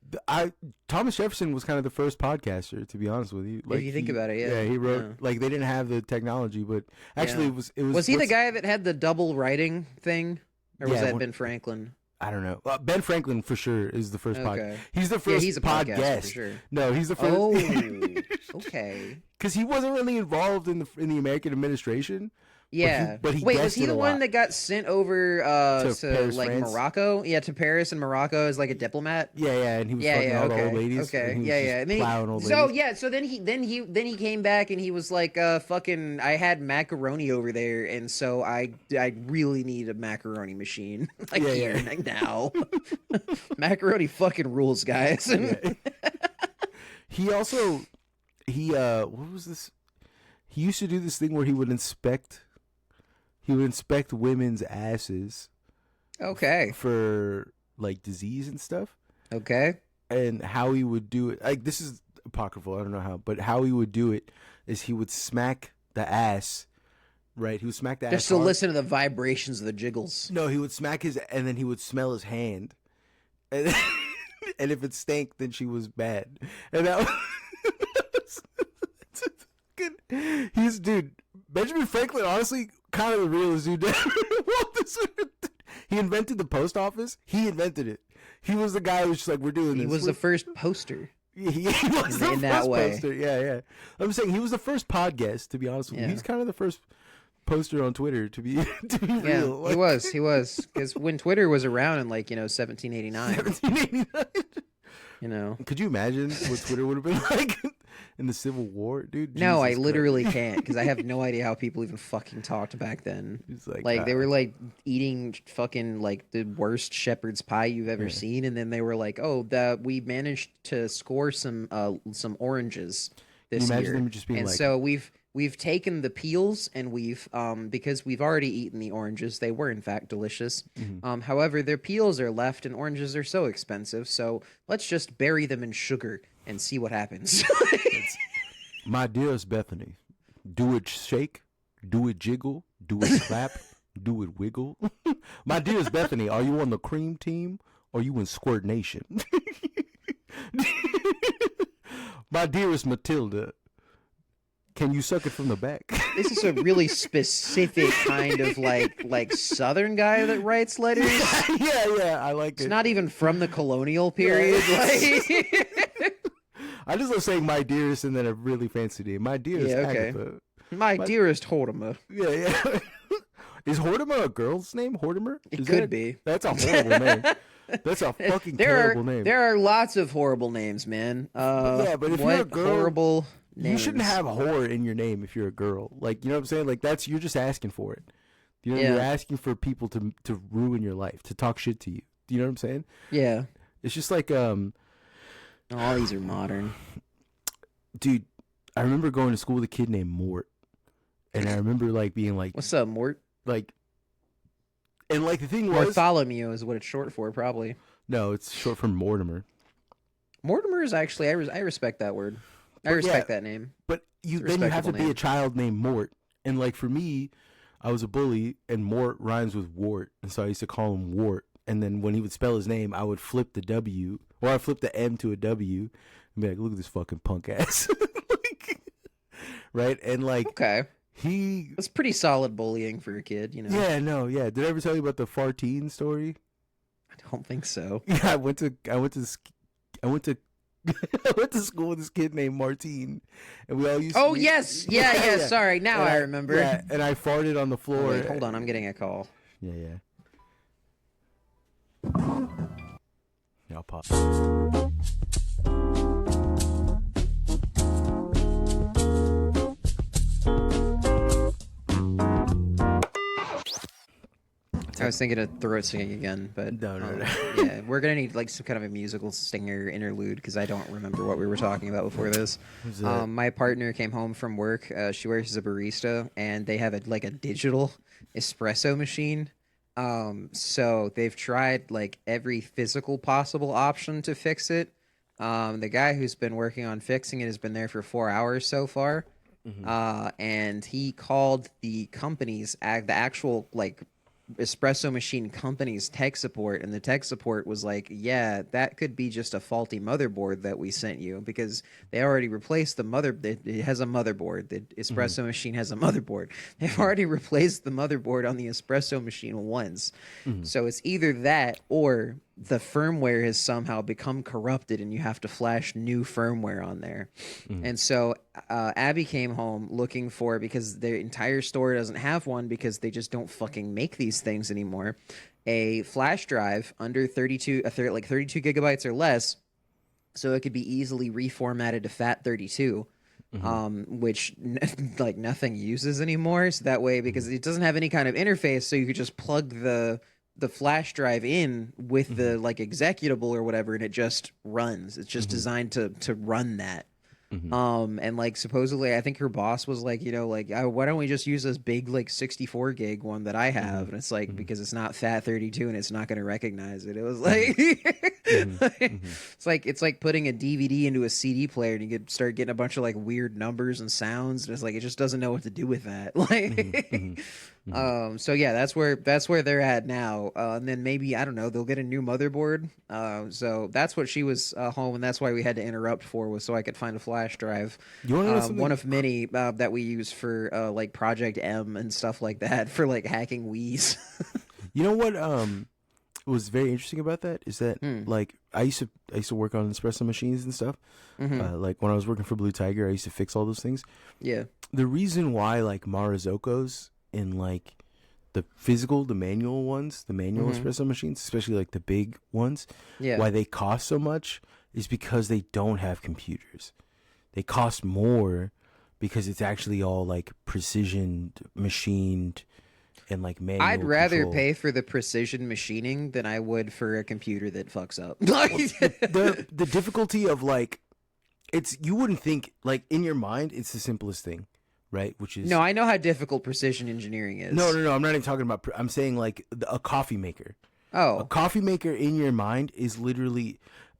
S1: Thomas Jefferson was kind of the first podcaster, to be honest with you. Like,
S2: if you think about it, yeah.
S1: Yeah, he wrote, like, they didn't have the technology, but actually it was...
S2: Was he the guy that had the double writing thing? Or was that Ben Franklin?
S1: I don't know. Ben Franklin for sure is the first podcast. He's the first
S2: he's a
S1: podcast
S2: for sure.
S1: No, he's the first.
S2: Oh, okay.
S1: Because he wasn't really involved in the American administration.
S2: Yeah.
S1: But he
S2: Wait, was he the one
S1: lot.
S2: that got sent over to
S1: Paris,
S2: like
S1: France?
S2: Morocco? Yeah, to Paris and Morocco as like a diplomat.
S1: Yeah, and he was fucking all the old ladies.
S2: Okay,
S1: and
S2: and then
S1: plowing old ladies.
S2: So then he came back and he was like, fucking, I had macaroni over there, and so I really need a macaroni machine like now. Macaroni fucking rules, guys.
S1: He also what was this? He used to do this thing where he would inspect women's asses.
S2: Okay.
S1: For like disease and stuff.
S2: Okay.
S1: And how he would do it, like, this is apocryphal, I don't know how, but how he would do it is he would smack the ass, right? He would smack the ass
S2: just to listen to the vibrations of the jiggles.
S1: No, he would smack and then he would smell his hand. And, and if it stank, then she was bad. And that was... Dude, Benjamin Franklin, honestly, kind of the realest dude ever. He invented the post office. He invented it. He was the guy who was just like, we're doing this.
S2: He was the first poster.
S1: He was the
S2: in that
S1: first
S2: way.
S1: poster. Yeah. I'm saying he was the first podcast, to be honest with you. He's kind of the first poster on Twitter, to be real.
S2: He was. Because when Twitter was around in 1789.
S1: 1789. Could you imagine what Twitter would have been like in the Civil War, dude?
S2: No,
S1: Jesus
S2: I literally
S1: Christ.
S2: can't, because I have no idea how people even fucking talked back then.
S1: It's like
S2: they were eating fucking the worst shepherd's pie you've ever seen, and then they were like, "Oh, we managed to score some oranges this
S1: Can you imagine
S2: year."
S1: them just being
S2: and so we've taken the peels and we've because we've already eaten the oranges. They were in fact delicious. However, their peels are left and oranges are so expensive, so let's just bury them in sugar and see what happens.
S1: My dearest Bethany, do it shake, do it jiggle, do it clap, do it wiggle. My dearest Bethany, are you on the cream team or you in Squirt Nation? My dearest Matilda, can you suck it from the back?
S2: This is a really specific kind of like Southern guy that writes letters.
S1: Yeah, I like it.
S2: It's not even from the colonial period.
S1: I just love saying my dearest and then a really fancy name. My dearest Agatha.
S2: My dearest Hortimer.
S1: Yeah. Is Hortimer a girl's name? Hortimer?
S2: It could be.
S1: That's a horrible name. That's a fucking terrible name.
S2: There are lots of horrible names, man.
S1: Yeah, but if you're a girl,
S2: horrible
S1: you shouldn't have whore in your name if you're a girl. Like, you know what I'm saying? Like, you're just asking for it. You know, you're asking for people to ruin your life, to talk shit to you. Do you know what I'm saying?
S2: Yeah.
S1: It's just like
S2: all these are modern.
S1: Dude, I remember going to school with a kid named Mort. And I remember being like,
S2: "What's up, Mort?"
S1: And the thing was,
S2: Bartholomew is what it's short for, probably.
S1: No, it's short for Mortimer.
S2: Mortimer is actually I respect that word. I respect that name.
S1: But then you have to be a child named Mort. And for me, I was a bully, and Mort rhymes with wart, and so I used to call him Wart. And then when he would spell his name, I would flip the W, or I flip the M to a W, and be like, "Look at this fucking punk ass," right? And
S2: okay. That's pretty solid bullying for a kid, you know.
S1: Yeah, no, yeah. Did I ever tell you about the fartine story?
S2: I don't think so.
S1: Yeah, I went to I went to school with this kid named Martine, and we all used.
S2: Oh yes, yeah. Sorry, now I remember.
S1: Yeah, and I farted on the floor.
S2: Oh, wait, hold on, I'm getting a call.
S1: Yeah. Yeah, I'll pop.
S2: I was thinking of throat singing again, but
S1: no.
S2: Yeah, we're gonna need some kind of a musical stinger interlude because I don't remember what we were talking about before this. My partner came home from work. She works as a barista, and they have a digital espresso machine. So they've tried every physical possible option to fix it. The guy who's been working on fixing it has been there for 4 hours so far. And he called the company's the actual espresso machine company's tech support, and the tech support was like, yeah, that could be just a faulty motherboard that we sent you, because they already replaced the it has a motherboard. The espresso machine has a motherboard. They've already replaced the motherboard on the espresso machine once. So it's either that or the firmware has somehow become corrupted and you have to flash new firmware on there. And so Abby came home looking for, because their entire store doesn't have one because they just don't fucking make these things anymore, a flash drive under 32 gigabytes or less, so it could be easily reformatted to FAT32. Which nothing uses anymore. So that way, because it doesn't have any kind of interface, so you could just plug the flash drive in with the executable or whatever, and it just runs. It's just designed to run that. And supposedly, I think her boss was like, why don't we just use this big 64 gig one that I have? And it's because it's not FAT32 and it's not going to recognize it. It was it's like putting a DVD into a CD player, and you could start getting a bunch of weird numbers and sounds, and it's it just doesn't know what to do with that. So yeah, that's where they're at now. And then maybe I don't know, they'll get a new motherboard. So that's what she was home, and that's why we had to interrupt for, was so I could find a flash drive.
S1: You want to know something?
S2: One of many that we use for like Project M and stuff like that for like hacking Wii's.
S1: You know what was very interesting about that is that like I used to work on espresso machines and stuff. Like when I was working for Blue Tiger, I used to fix all those things.
S2: Yeah.
S1: The reason why like Marzocco's in like the manual ones, the manual espresso machines, especially like the big ones, why they cost so much is because they don't have computers. They cost more because it's actually all like precision machined and like manual.
S2: I'd rather
S1: control.
S2: pay for the precision machining than I would for a computer that fucks up.
S1: the difficulty of like, you wouldn't think like in your mind it's the simplest thing, right? Which is
S2: no, I know how difficult precision engineering is.
S1: No. I'm not even talking about. I'm saying like a coffee maker.
S2: Oh,
S1: a coffee maker in your mind is literally.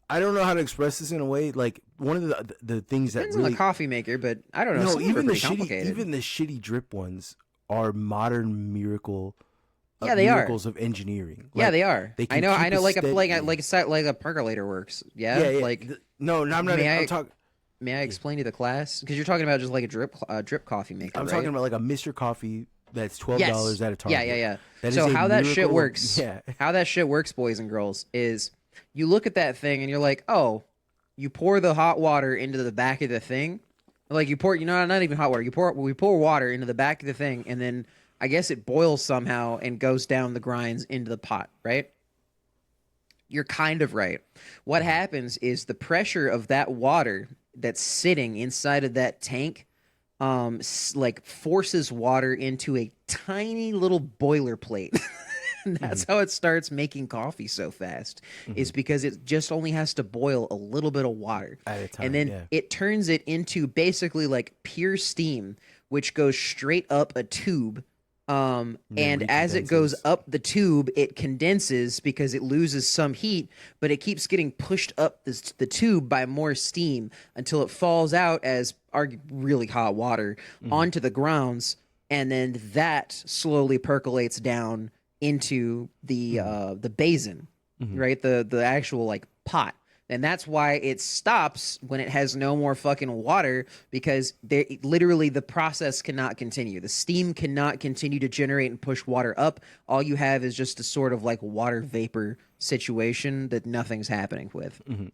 S1: I don't know how to express this in a way. Like one of the things
S2: depends
S1: that really
S2: on the coffee maker, but I don't know.
S1: no,
S2: some
S1: even
S2: are
S1: the
S2: complicated.
S1: even the shitty drip ones are modern miracles of engineering.
S2: Yeah,
S1: Like,
S2: they are.
S1: They
S2: I know. Like
S1: steady-
S2: a percolator works. Yeah. Like
S1: no, I'm not. I'm talking.
S2: may I explain to the class? Because you're talking about just like a drip coffee maker.
S1: I'm
S2: right?
S1: talking about like a Mr. Coffee that's $12 at a Target.
S2: Yeah.
S1: That
S2: So
S1: is a
S2: how that shit
S1: miracle.
S2: works?
S1: Yeah.
S2: How that shit works, boys and girls, is you look at that thing and you're like, oh, you pour the hot water into the back of the thing. Like you pour, not even hot water. We pour water into the back of the thing, and then I guess it boils somehow and goes down the grinds into the pot, right? You're kind of right. What happens is the pressure of that water that's sitting inside of that tank, like forces water into a tiny little boiler plate. And that's how it starts making coffee so fast, is because it just only has to boil a little bit of water
S1: At a time,
S2: and then it turns it into basically like pure steam, which goes straight up a tube. And as it goes up the tube, it condenses because it loses some heat, but it keeps getting pushed up the tube by more steam until it falls out as really hot water onto the grounds, and then that slowly percolates down into the basin, right? The actual like pot. And that's why it stops when it has no more fucking water, because literally the process cannot continue. The steam cannot continue to generate and push water up. All you have is just a sort of like water vapor situation that nothing's happening with. And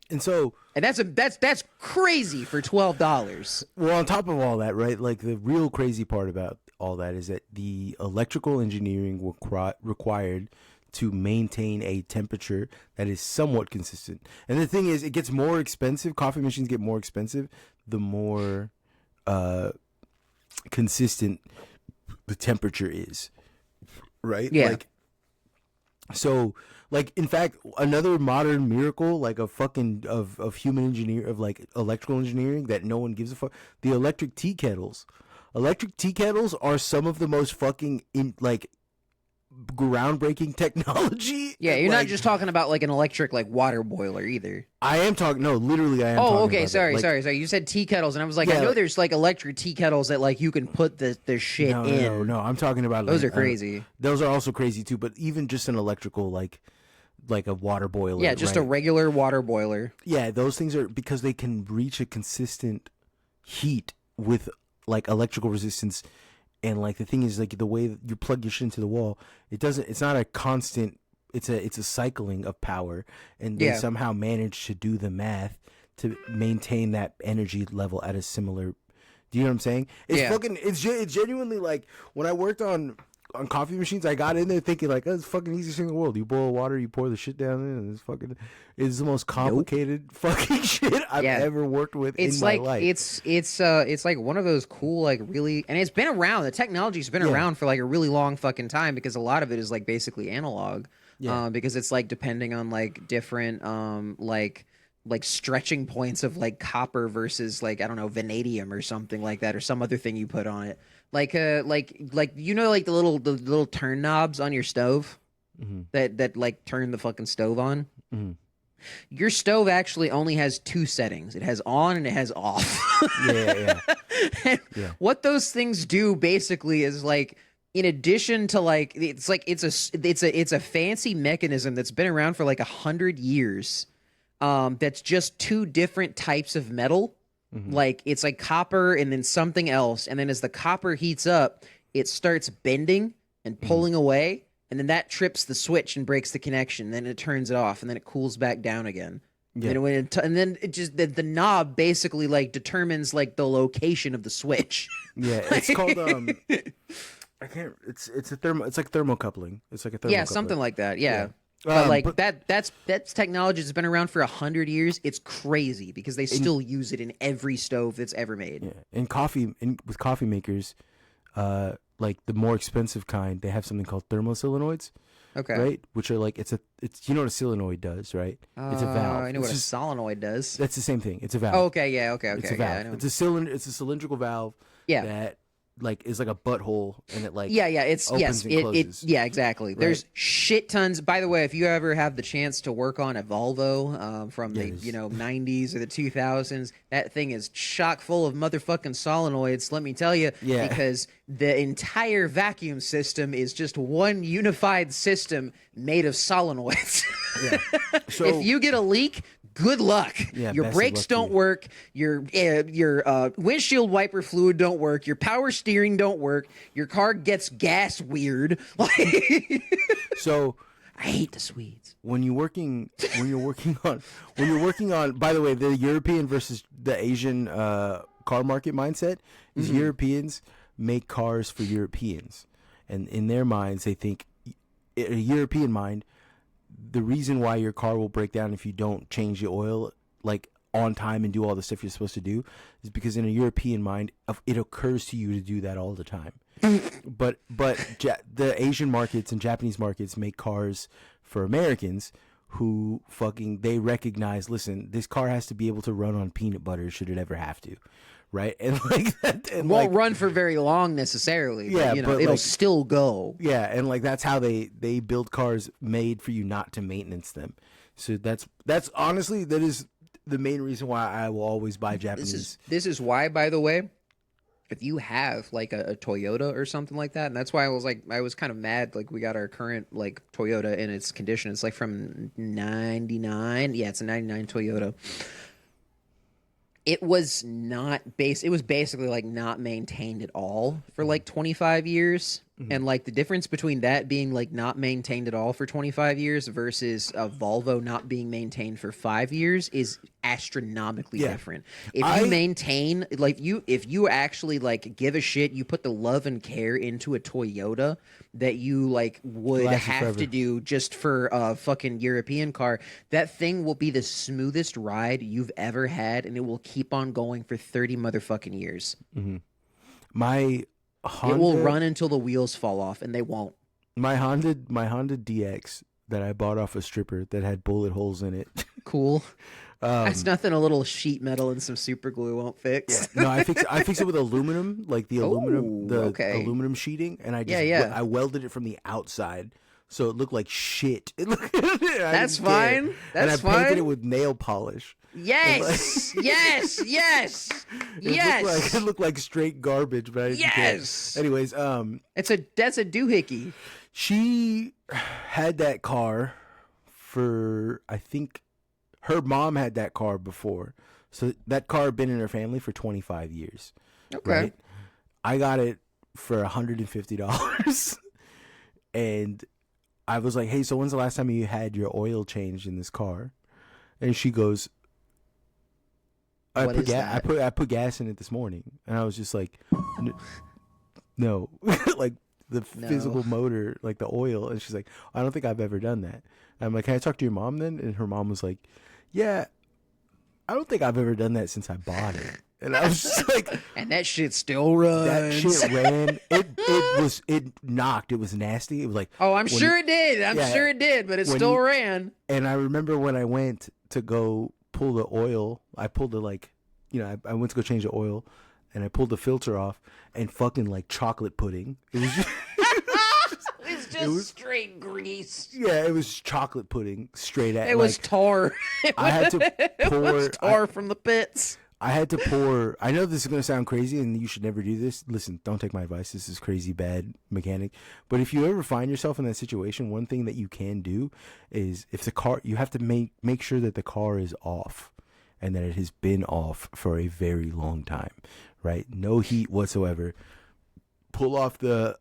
S2: that's crazy for $12.
S1: Well, on top of all that, right? Like the real crazy part about all that is that the electrical engineering required to maintain a temperature that is somewhat consistent. And the thing is, it gets more expensive. Coffee machines get more expensive the more consistent the temperature is, right?
S2: Yeah.
S1: So, in fact, another modern miracle, like a fucking of human engineer, of like electrical engineering that no one gives a fuck. The electric tea kettles. Electric tea kettles are some of the most fucking groundbreaking technology.
S2: Yeah, you're not just talking about like an electric like water boiler either.
S1: I am talking. No, literally, I am.
S2: Oh,
S1: talking
S2: okay.
S1: about
S2: Sorry.
S1: that.
S2: You said tea kettles, and I was like,
S1: Yeah,
S2: I know there's like electric tea kettles that like you can put the shit in.
S1: No. I'm talking about
S2: Those are crazy.
S1: Those are also crazy too. But even just an electrical like a water boiler.
S2: Yeah, just a regular water boiler.
S1: Yeah, those things are because they can reach a consistent heat with like electrical resistance. And like the thing is, like the way you plug your shit into the wall, it's not a constant. It's a cycling of power, and they somehow manage to do the math to maintain that energy level at a similar. Do you know what I'm saying? It's it's genuinely like when I worked on coffee machines, I got in there thinking like, oh, it's fucking easiest thing in the world. You boil water, you pour the shit down in, and it's the most complicated fucking shit I've ever worked with in my life.
S2: It's like one of those cool, like really, and it's been around. The technology's been around for like a really long fucking time, because a lot of it is like basically analog. Because it's like depending on like different like stretching points of like copper versus like, I don't know, vanadium or something like that, or some other thing you put on it. Like like the little turn knobs on your stove that like turn the fucking stove on. Your stove actually only has two settings. It has on and it has off.
S1: Yeah.
S2: What those things do basically is like in addition to like it's a fancy mechanism that's been around for like 100 years. That's just two different types of metal. Like it's like copper and then something else, and then as the copper heats up, it starts bending and pulling away, and then that trips the switch and breaks the connection. Then it turns it off, and then it cools back down again.
S1: Yeah.
S2: And then it just the knob basically like determines like the location of the switch.
S1: Yeah, it's called I can't. It's like thermocoupling. It's like a thermocoupler.
S2: Yeah, something like that. Yeah.
S1: Yeah.
S2: But that's technology that's been around for 100 years. It's crazy because they still use it in every stove that's ever made.
S1: Yeah, with coffee makers, like the more expensive kind, they have something called thermosolenoids.
S2: Okay.
S1: Right, which are like it's you know what a solenoid does, right? It's a valve.
S2: I know what a solenoid does.
S1: That's the same thing. It's a valve.
S2: Oh, okay, yeah, okay.
S1: It's a valve.
S2: Yeah, I know.
S1: It's a cylinder. It's a cylindrical valve.
S2: Yeah.
S1: That like is like a butthole, and it like
S2: it's
S1: opens and closes.
S2: yeah, exactly. Right. There's shit tons. By the way, if you ever have the chance to work on a Volvo from the 90s or the 2000s, that thing is chock full of motherfucking solenoids. Let me tell you, because the entire vacuum system is just one unified system made of solenoids.
S1: Yeah. So
S2: if you get a leak, good luck.
S1: Yeah,
S2: your brakes don't work. Your windshield wiper fluid don't work. Your power steering don't work. Your car gets gas weird.
S1: So
S2: I hate the Swedes.
S1: When you're working on, by the way, the European versus the Asian car market mindset is Europeans make cars for Europeans, and in their minds they think, in a European mind, the reason why your car will break down if you don't change the oil like on time and do all the stuff you're supposed to do is because in a European mind it occurs to you to do that all the time. but the Asian markets and Japanese markets make cars for Americans who they recognize, listen, this car has to be able to run on peanut butter should it ever have to. Right, and like that, and
S2: won't run for very long necessarily.
S1: Yeah,
S2: but it'll still go.
S1: Yeah, and like that's how they build cars made for you not to maintenance them. So that's honestly that is the main reason why I will always buy Japanese.
S2: This is why, by the way, if you have like a Toyota or something like that, and that's why I was kind of mad. Like we got our current like Toyota in its condition. It's like from '99. Yeah, it's a '99 Toyota. It was it was basically like not maintained at all for like 25 years. And like the difference between that being like not maintained at all for 25 years versus a Volvo not being maintained for 5 years is astronomically different. If you maintain, like if you actually like give a shit, you put the love and care into a Toyota that you like would have to do just for a fucking European car, that thing will be the smoothest ride you've ever had, and it will keep on going for 30 motherfucking years.
S1: My Honda,
S2: it will run until the wheels fall off, and they won't.
S1: My Honda DX that I bought off a stripper that had bullet holes in it.
S2: Cool. That's nothing a little sheet metal and some super glue won't fix.
S1: Yeah. No, I fixed it with aluminum, like the aluminum sheeting, and I welded it from the outside, so it looked like shit.
S2: That's fine. That's fine.
S1: And I painted it with nail polish.
S2: Yes, yes.
S1: It looked like straight garbage, but I didn't care. Anyways,
S2: that's a doohickey.
S1: She had that car for, I think, her mom had that car before, so that car had been in her family for 25 years.
S2: Okay,
S1: right? I got it for $150, and I was like, "Hey, so when's the last time you had your oil changed in this car?" And she goes, I put gas in it this morning, and I was just like, no, like the physical motor, like the oil. And she's like, I don't think I've ever done that. And I'm like, can I talk to your mom then? And her mom was like, yeah, I don't think I've ever done that since I bought it. And I was just like,
S2: and that shit still runs.
S1: That shit ran. It knocked. It was nasty. It was like,
S2: oh, I'm sure it did. I'm sure it did, but it still ran.
S1: And I remember when I went to go pull the oil, I pulled the I went to go change the oil, and I pulled the filter off, and fucking like chocolate pudding. It was just,
S2: it was straight grease.
S1: Yeah, it was chocolate pudding straight at.
S2: It was tar.
S1: I had to pour
S2: tar from the pits.
S1: I had to pour. I know this is going to sound crazy and you should never do this. Listen, don't take my advice. This is crazy bad mechanic. But if you ever find yourself in that situation, one thing that you can do is if the car, you have to make sure that the car is off and that it has been off for a very long time, right? No heat whatsoever. Pull off the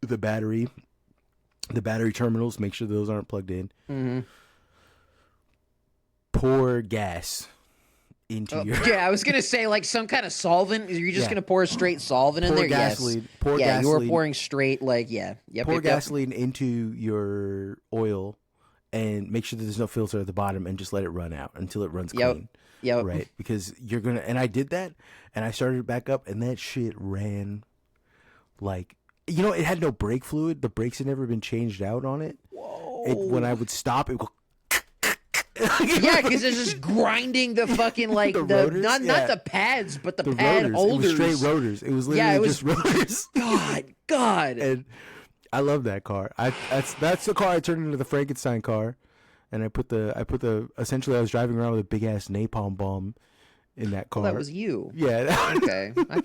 S1: the battery terminals. Make sure those aren't plugged in.
S2: Mm-hmm.
S1: Pour gas into your...
S2: Yeah, I was going to say, like, some kind of solvent. You're just going to pour straight solvent in there?
S1: Gasoline.
S2: Yes.
S1: Pour
S2: gasoline. You were
S1: gasoline.
S2: pouring straight, like, yeah. Yep,
S1: pour
S2: yep,
S1: gasoline into your oil and make sure that there's no filter at the bottom and just let it run out until it runs clean.
S2: Yep.
S1: Right? Because you're going to... And I did that, and I started it back up, and that shit ran like... You know, it had no brake fluid. The brakes had never been changed out on it.
S2: Whoa.
S1: When I would stop, it would go...
S2: Yeah, because it's just grinding the fucking, like, the
S1: rotors,
S2: not the pads, but the pad
S1: rotors.
S2: holders.
S1: It was straight rotors. It was literally just rotors.
S2: God.
S1: And I love that car. That's the car I turned into the Frankenstein car, and I put the essentially I was driving around with a big ass napalm bomb in that car.
S2: Well, that was you.
S1: Yeah.
S2: Okay. I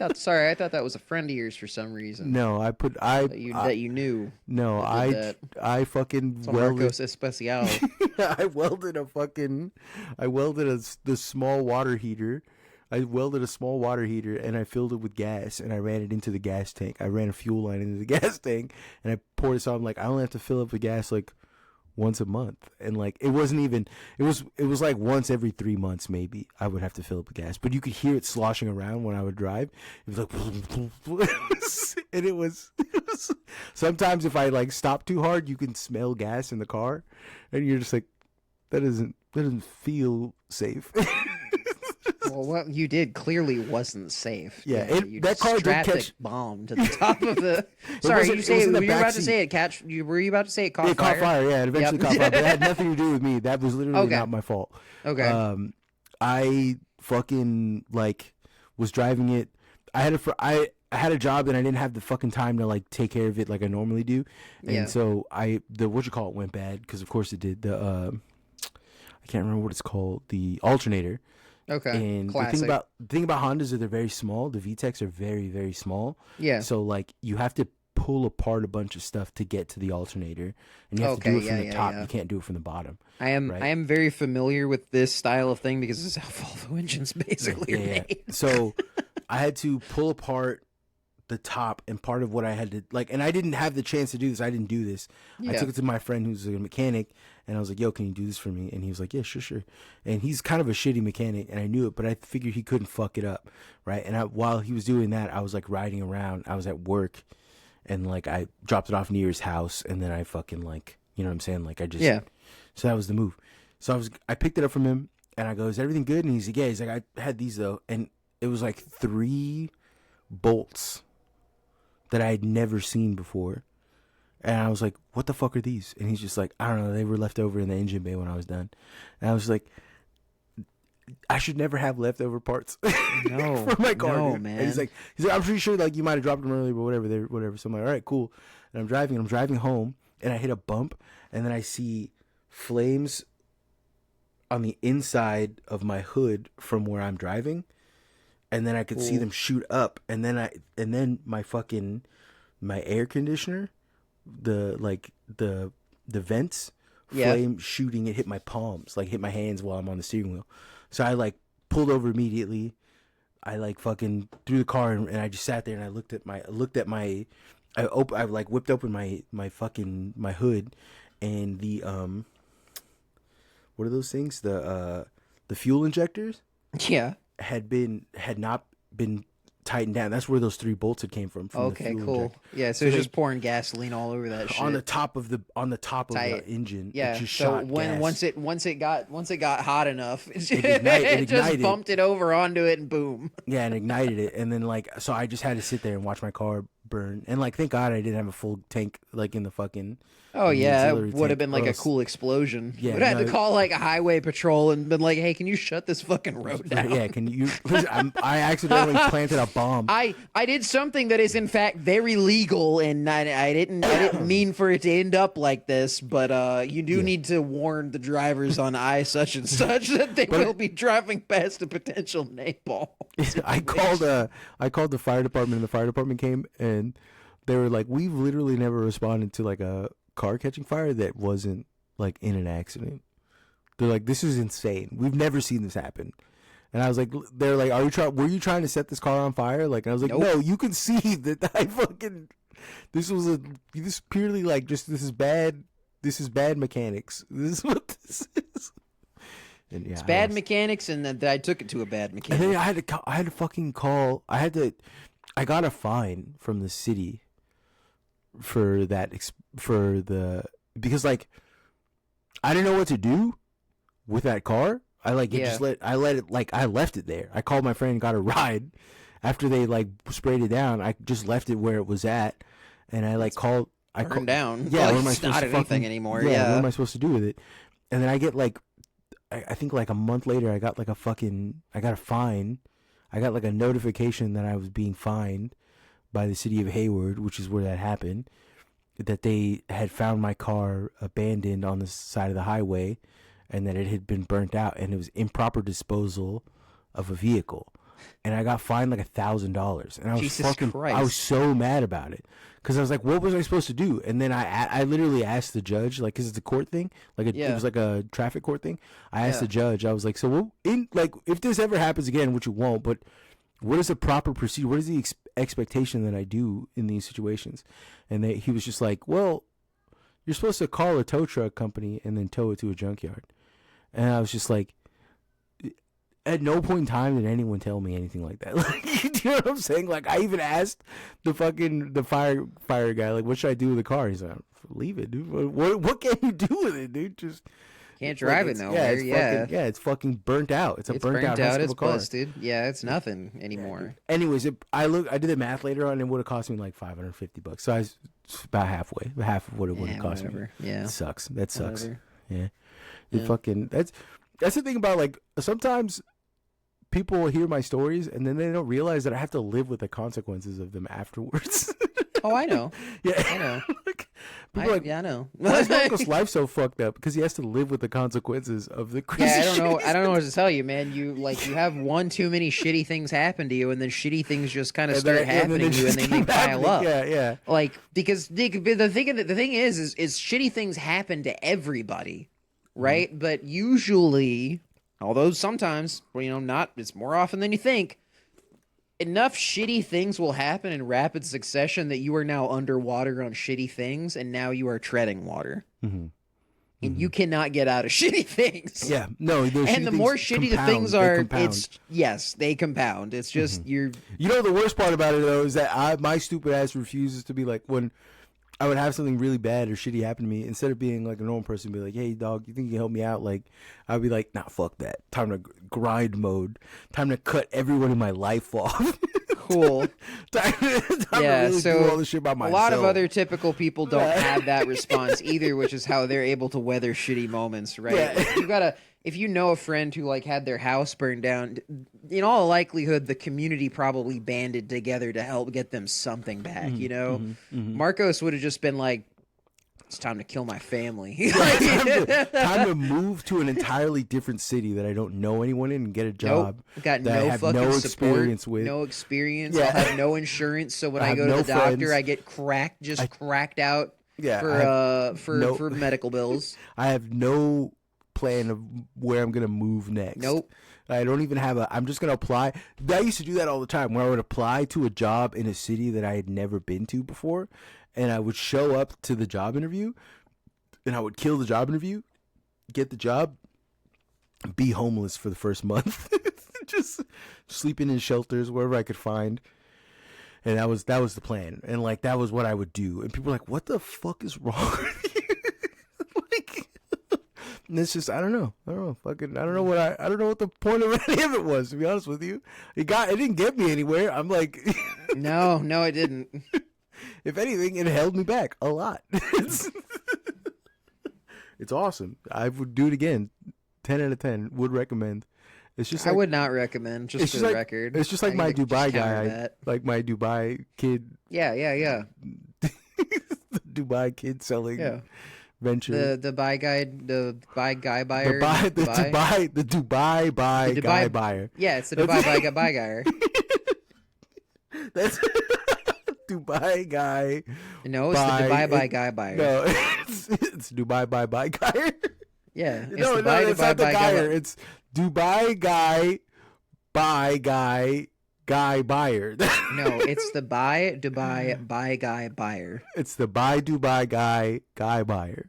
S2: thought that was a friend of yours for some reason.
S1: No,
S2: that you knew.
S1: No, I fucking welded.
S2: Marcos Especial.
S1: I welded the small water heater. I welded a small water heater and I filled it with gas and I ran it into the gas tank. I ran a fuel line into the gas tank and I poured it. So I'm like, I only have to fill up the gas like once a month. And like, it wasn't even, it was like once every 3 months, maybe I would have to fill up the gas, but you could hear it sloshing around when I would drive. It was like, and it was sometimes if I like stop too hard, you can smell gas in the car and you're just like, that doesn't feel safe.
S2: Well, what you did clearly wasn't safe.
S1: Yeah,
S2: you
S1: that car did catch
S2: bomb to the top of the. Sorry, you say were you about to say it catch? Were you about to say it caught fire?
S1: It caught fire. Yeah, it eventually caught fire, but it had nothing to do with me. That was literally not my fault.
S2: Okay.
S1: I fucking like was driving it. I had a job and I didn't have the fucking time to like take care of it like I normally do, and so went bad because of course it did. I can't remember what it's called. The alternator.
S2: Okay.
S1: And
S2: classic.
S1: the thing about Hondas is they're very small. The VTECs are very, very small.
S2: Yeah.
S1: So like you have to pull apart a bunch of stuff to get to the alternator, and you have to do it from the top. You can't do it from the bottom.
S2: I am very familiar with this style of thing because this is how Volvo engines basically are made.
S1: So I had to pull apart the top, and part of what I had to like, and I didn't have the chance to do this. I didn't do this. I took it to my friend who's a mechanic, and I was like, "Yo, can you do this for me?" And he was like, "Yeah, sure." And he's kind of a shitty mechanic, and I knew it, but I figured he couldn't fuck it up, right? And while he was doing that, I was like riding around. I was at work, and like I dropped it off near his house, and then I fucking like, you know what I'm saying? Like I just So that was the move. So I picked it up from him, and I go, "Is everything good?" And he's like, "Yeah." He's like, "I had these though," and it was like 3 bolts that I had never seen before. And I was like, what the fuck are these? And he's just like, I don't know. They were left over in the engine bay when I was done. And I was like, I should never have leftover parts for my car.
S2: No, man.
S1: And he's like, I'm pretty sure like you might have dropped them earlier, but whatever. So I'm like, all right, cool. And I'm driving home, and I hit a bump, and then I see flames on the inside of my hood from where I'm driving. And then I could see them shoot up, and then my air conditioner, the vents, flame shooting. It hit my palms, like hit my hands while I'm on the steering wheel. So I like pulled over immediately. I like fucking threw the car, and I just sat there and I looked at my I like whipped open my hood, and the what are those things? The fuel injectors.
S2: Yeah.
S1: had not been tightened down. That's where those 3 bolts had came from.
S2: Okay,
S1: the fuel
S2: cool.
S1: injector.
S2: Yeah, so it's just pouring gasoline all over that shit
S1: on the top of the engine.
S2: Yeah.
S1: It just
S2: so
S1: shot
S2: when
S1: gas.
S2: once it got hot enough, it just
S1: ignited.
S2: bumped it over onto it and boom.
S1: Yeah, and ignited it, and then like so I just had to sit there and watch my car burn. And like, thank God I didn't have a full tank like in the fucking.
S2: Oh
S1: in the
S2: yeah,
S1: auxiliary
S2: it would have
S1: tank,
S2: been like
S1: or
S2: a
S1: else-
S2: cool explosion.
S1: Yeah,
S2: Would have had
S1: no,
S2: to call like a highway patrol and been like, "Hey, can you shut this fucking road down?"
S1: Yeah, can you? I accidentally planted a bomb.
S2: I did something that is in fact very legal, and I didn't mean for it to end up like this. But you do need to warn the drivers on I such and such that they will be driving past a potential napalm.
S1: I called the fire department, and the fire department came, and they were like, "We've literally never responded to like a car catching fire that wasn't like in an accident." They're like, "This is insane. We've never seen this happen." And I was like, "They're like, were you trying to set this car on fire?" Like, and I was like,
S2: Nope.
S1: "No, you can see that I fucking this purely like just this is bad mechanics. This is what this is." And yeah,
S2: It's bad mechanics, and that I took it to a bad
S1: And
S2: mechanic.
S1: then I had to fucking call. I got a fine from the city for that because like I didn't know what to do with that car. I like it just I left it there. I called my friend and got a ride after they like sprayed it down. I just left it where it was at, and I like called. I
S2: Burned down.
S1: Yeah,
S2: Like,
S1: what am I
S2: it's
S1: supposed
S2: not
S1: to
S2: anything
S1: fucking,
S2: anymore.
S1: Yeah,
S2: Yeah.
S1: what am I supposed to do with it? And then I get like, I think like a month later, I got like I got a fine. I got like a notification that I was being fined by the city of Hayward, which is where that happened, that they had found my car abandoned on the side of the highway, and that it had been burnt out, and it was improper disposal of a vehicle. And I got fined like $1,000, and I was
S2: Jesus Christ.
S1: I was so mad about it, because I was like, what was I supposed to do? And then I literally asked the judge, like, 'cause it's a court thing, like it was like a traffic court thing. I asked the judge, I was like, so if this ever happens again, which it won't, but what is the proper procedure? What is the expectation that I do in these situations? And he was just like, well, you're supposed to call a tow truck company and then tow it to a junkyard. And I was just like, at no point in time did anyone tell me anything like that. Like, you know what I'm saying? Like, I even asked the fire guy, like, what should I do with the car? He's like, leave it, dude. What can you do with it, dude? Just
S2: Can't drive
S1: like,
S2: it nowhere.
S1: It's fucking burnt out. It's a burnt out high
S2: It's
S1: school car.
S2: busted. Yeah, it's nothing anymore.
S1: Anyways, I did the math later on, and it would have cost me like $550. So it's about half of what it would have cost me.
S2: Yeah.
S1: It sucks. That sucks.
S2: Whatever.
S1: Yeah. It fucking that's the thing about, like, sometimes people hear my stories and then they don't realize that I have to live with the consequences of them afterwards.
S2: Oh, I know.
S1: Yeah.
S2: I know.
S1: People are like,
S2: I know.
S1: why is Michael's life so fucked up? Because he has to live with the consequences of the crazy
S2: Yeah, I don't
S1: shit
S2: know.
S1: he's
S2: I don't know what to tell you, man. You have one too many shitty things happen to you, and then shitty things just kind of
S1: And
S2: start
S1: then- and then
S2: happening to you, and
S1: just
S2: they
S1: keep
S2: pile
S1: happening.
S2: up.
S1: Yeah.
S2: Like, because the thing is shitty things happen to everybody, right?
S1: Mm-hmm.
S2: But usually, although sometimes, well, it's more often than you think. Enough shitty things will happen in rapid succession that you are now underwater on shitty things, and now you are treading water.
S1: Mm-hmm.
S2: And you cannot get out of shitty things.
S1: Yeah. No.
S2: And the more shitty the things
S1: they
S2: are,
S1: compound.
S2: they compound. It's just
S1: You know, the worst part about it though is that my stupid ass refuses to be like, when I would have something really bad or shitty happen to me, instead of being like a normal person, be like, hey dog, you think you can help me out? Like, I'd be like, nah, fuck that. Time to grind mode. Time to cut everyone in my life off.
S2: cool.
S1: time to really
S2: so
S1: do all this shit by
S2: a
S1: myself.
S2: lot of other typical people don't have that response either, which is how they're able to weather shitty moments, right?
S1: Yeah.
S2: Like, if you know a friend who like had their house burned down, in all likelihood, the community probably banded together to help get them something back. Marcos would have just been like, "It's time to kill my family."
S1: time to move to an entirely different city that I don't know anyone in and get a job.
S2: Nope. Got
S1: that I
S2: no
S1: have
S2: fucking
S1: no
S2: support,
S1: experience with.
S2: no experience.
S1: Yeah.
S2: I'll have no insurance, so when
S1: I
S2: I
S1: have
S2: go to
S1: no
S2: the doctor,
S1: friends.
S2: I get cracked out
S1: Yeah,
S2: for medical bills.
S1: I have no plan of where I'm gonna move next.
S2: Nope.
S1: I don't even have I'm just gonna apply. I used to do that all the time, where I would apply to a job in a city that I had never been to before, and I would show up to the job interview, and I would kill the job interview, get the job, be homeless for the first month, just sleeping in shelters wherever I could find. And that was the plan, and like that was what I would do. And people were like, "What the fuck is wrong with you?" Like, and it's just I don't know. I don't know what the point of any of it was. To be honest with you, it didn't get me anywhere. I'm like,
S2: No, it didn't.
S1: If anything, it held me back a lot. It's awesome. I would do it again. 10 out of 10. Would recommend. It's just
S2: I would not recommend, just for the record.
S1: It's just like my Dubai guy. Like my Dubai kid.
S2: Yeah.
S1: The Dubai kid selling venture.
S2: The Dubai guy buyer.
S1: The Dubai guy buyer.
S2: Yeah, it's the Dubai buy guy.
S1: That's Dubai guy.
S2: No, it's the Dubai guy buyer.
S1: No, it's Dubai buy guy.
S2: Yeah. It's
S1: No, it's not the guyer. It's Dubai guy buy guy buyer.
S2: No, it's the Dubai buy guy buyer.
S1: It's the buy Dubai guy buyer.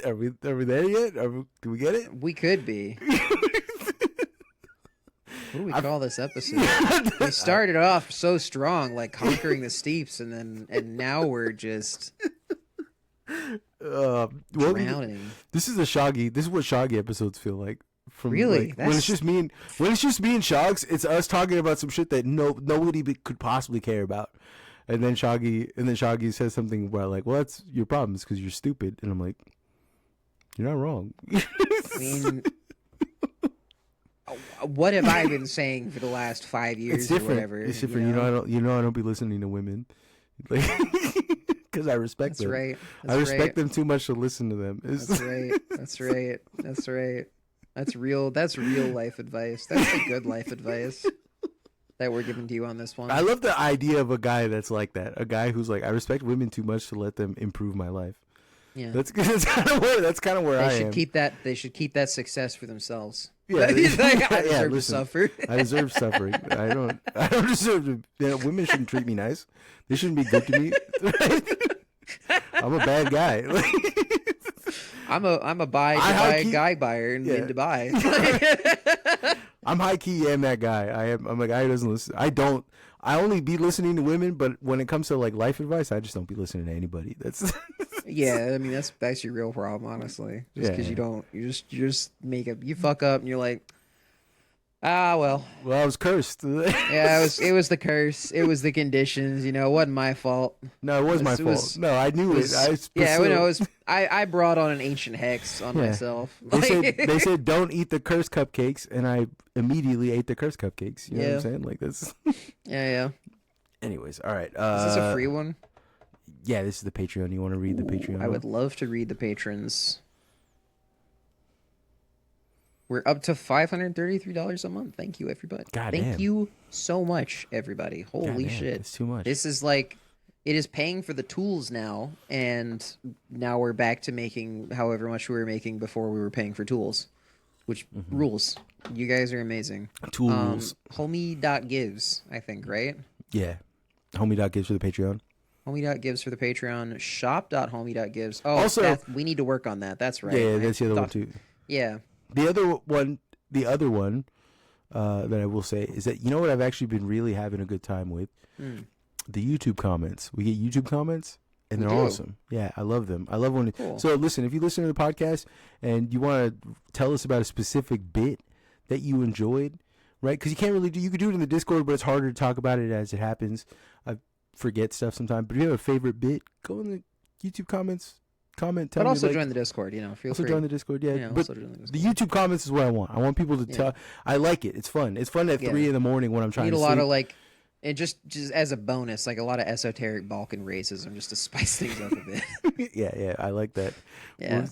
S1: Are we there yet? Do we get it?
S2: We could be. What do we call this episode? We started off so strong, like conquering the steeps, and now we're just drowning.
S1: This is what Shoggy episodes feel like.
S2: Really?
S1: Like, when it's just me and Shogs, it's us talking about some shit that nobody could possibly care about. And then Shoggy says something about like, well, that's your problem, because you're stupid. And I'm like, you're not wrong.
S2: I mean, what have I been saying for the last 5 years?
S1: It's different.
S2: Or whatever?
S1: It's different. I don't be listening to women, like, because I respect them.
S2: Right.
S1: I respect them too much to listen to them.
S2: That's right. That's real life advice. That's the good life advice that we're giving to you on this one.
S1: I love the idea of a guy that's like that. A guy who's like, I respect women too much to let them improve my life.
S2: Yeah,
S1: that's kind of where I am.
S2: They should keep that success for themselves.
S1: Yeah,
S2: I deserve to suffer.
S1: I deserve suffering. I don't deserve to. Women shouldn't treat me nice. They shouldn't be good to me. I'm a bad guy.
S2: I'm a guy buyer in Dubai.
S1: I'm high key and that guy. I'm a guy who doesn't listen. I only be listening to women, but when it comes to like life advice, I just don't be listening to anybody. That's
S2: yeah. I mean, that's your real problem, honestly. Just because you fuck up and you're like, well.
S1: Well, I was cursed.
S2: Yeah, it was the curse. It was the conditions. It wasn't my fault.
S1: No, it was my fault. No, I knew it.
S2: I brought on an ancient hex on myself.
S1: They said don't eat the cursed cupcakes, and I immediately ate the cursed cupcakes. You know what I'm saying? Like this.
S2: Yeah.
S1: Anyways, all right.
S2: Is this a free one?
S1: Yeah, this is the Patreon. You want to read the Patreon?
S2: I would love to read the patrons. We're up to $533 a month. Thank you, everybody. Thank you so much, everybody. Holy shit.
S1: It's too much.
S2: This is like, it is paying for the tools now, and now we're back to making however much we were making before we were paying for tools, which rules. You guys are amazing.
S1: Tools.
S2: Homie.gives, I think, right?
S1: Yeah. Homie.gives for the Patreon.
S2: Homie.gives for the Patreon. Shop.homie.gives. Oh,
S1: also,
S2: we need to work on that. That's right.
S1: Yeah, that's the other one, too.
S2: Yeah.
S1: The other one that I will say is that, you know what I've actually been really having a good time with? The YouTube comments. We get YouTube comments, and they're awesome. Yeah, I love them. I love when... Cool. So listen, if you listen to the podcast and you want to tell us about a specific bit that you enjoyed, right? Because you can't really you could do it in the Discord, but it's harder to talk about it as it happens. I forget stuff sometimes. But if you have a favorite bit, go in the YouTube comments. Comment, tell
S2: but
S1: me.
S2: Also
S1: like,
S2: join the Discord, feel free.
S1: Join the Discord, yeah. But
S2: also join the Discord.
S1: The YouTube comments is what I want. I want people to tell. I like it. It's fun. It's fun at 3 in the morning when I'm trying to sleep.
S2: Need a lot of like, and just as a bonus, like a lot of esoteric Balkan racism just to spice things up a bit.
S1: Yeah, I like that.
S2: Yeah.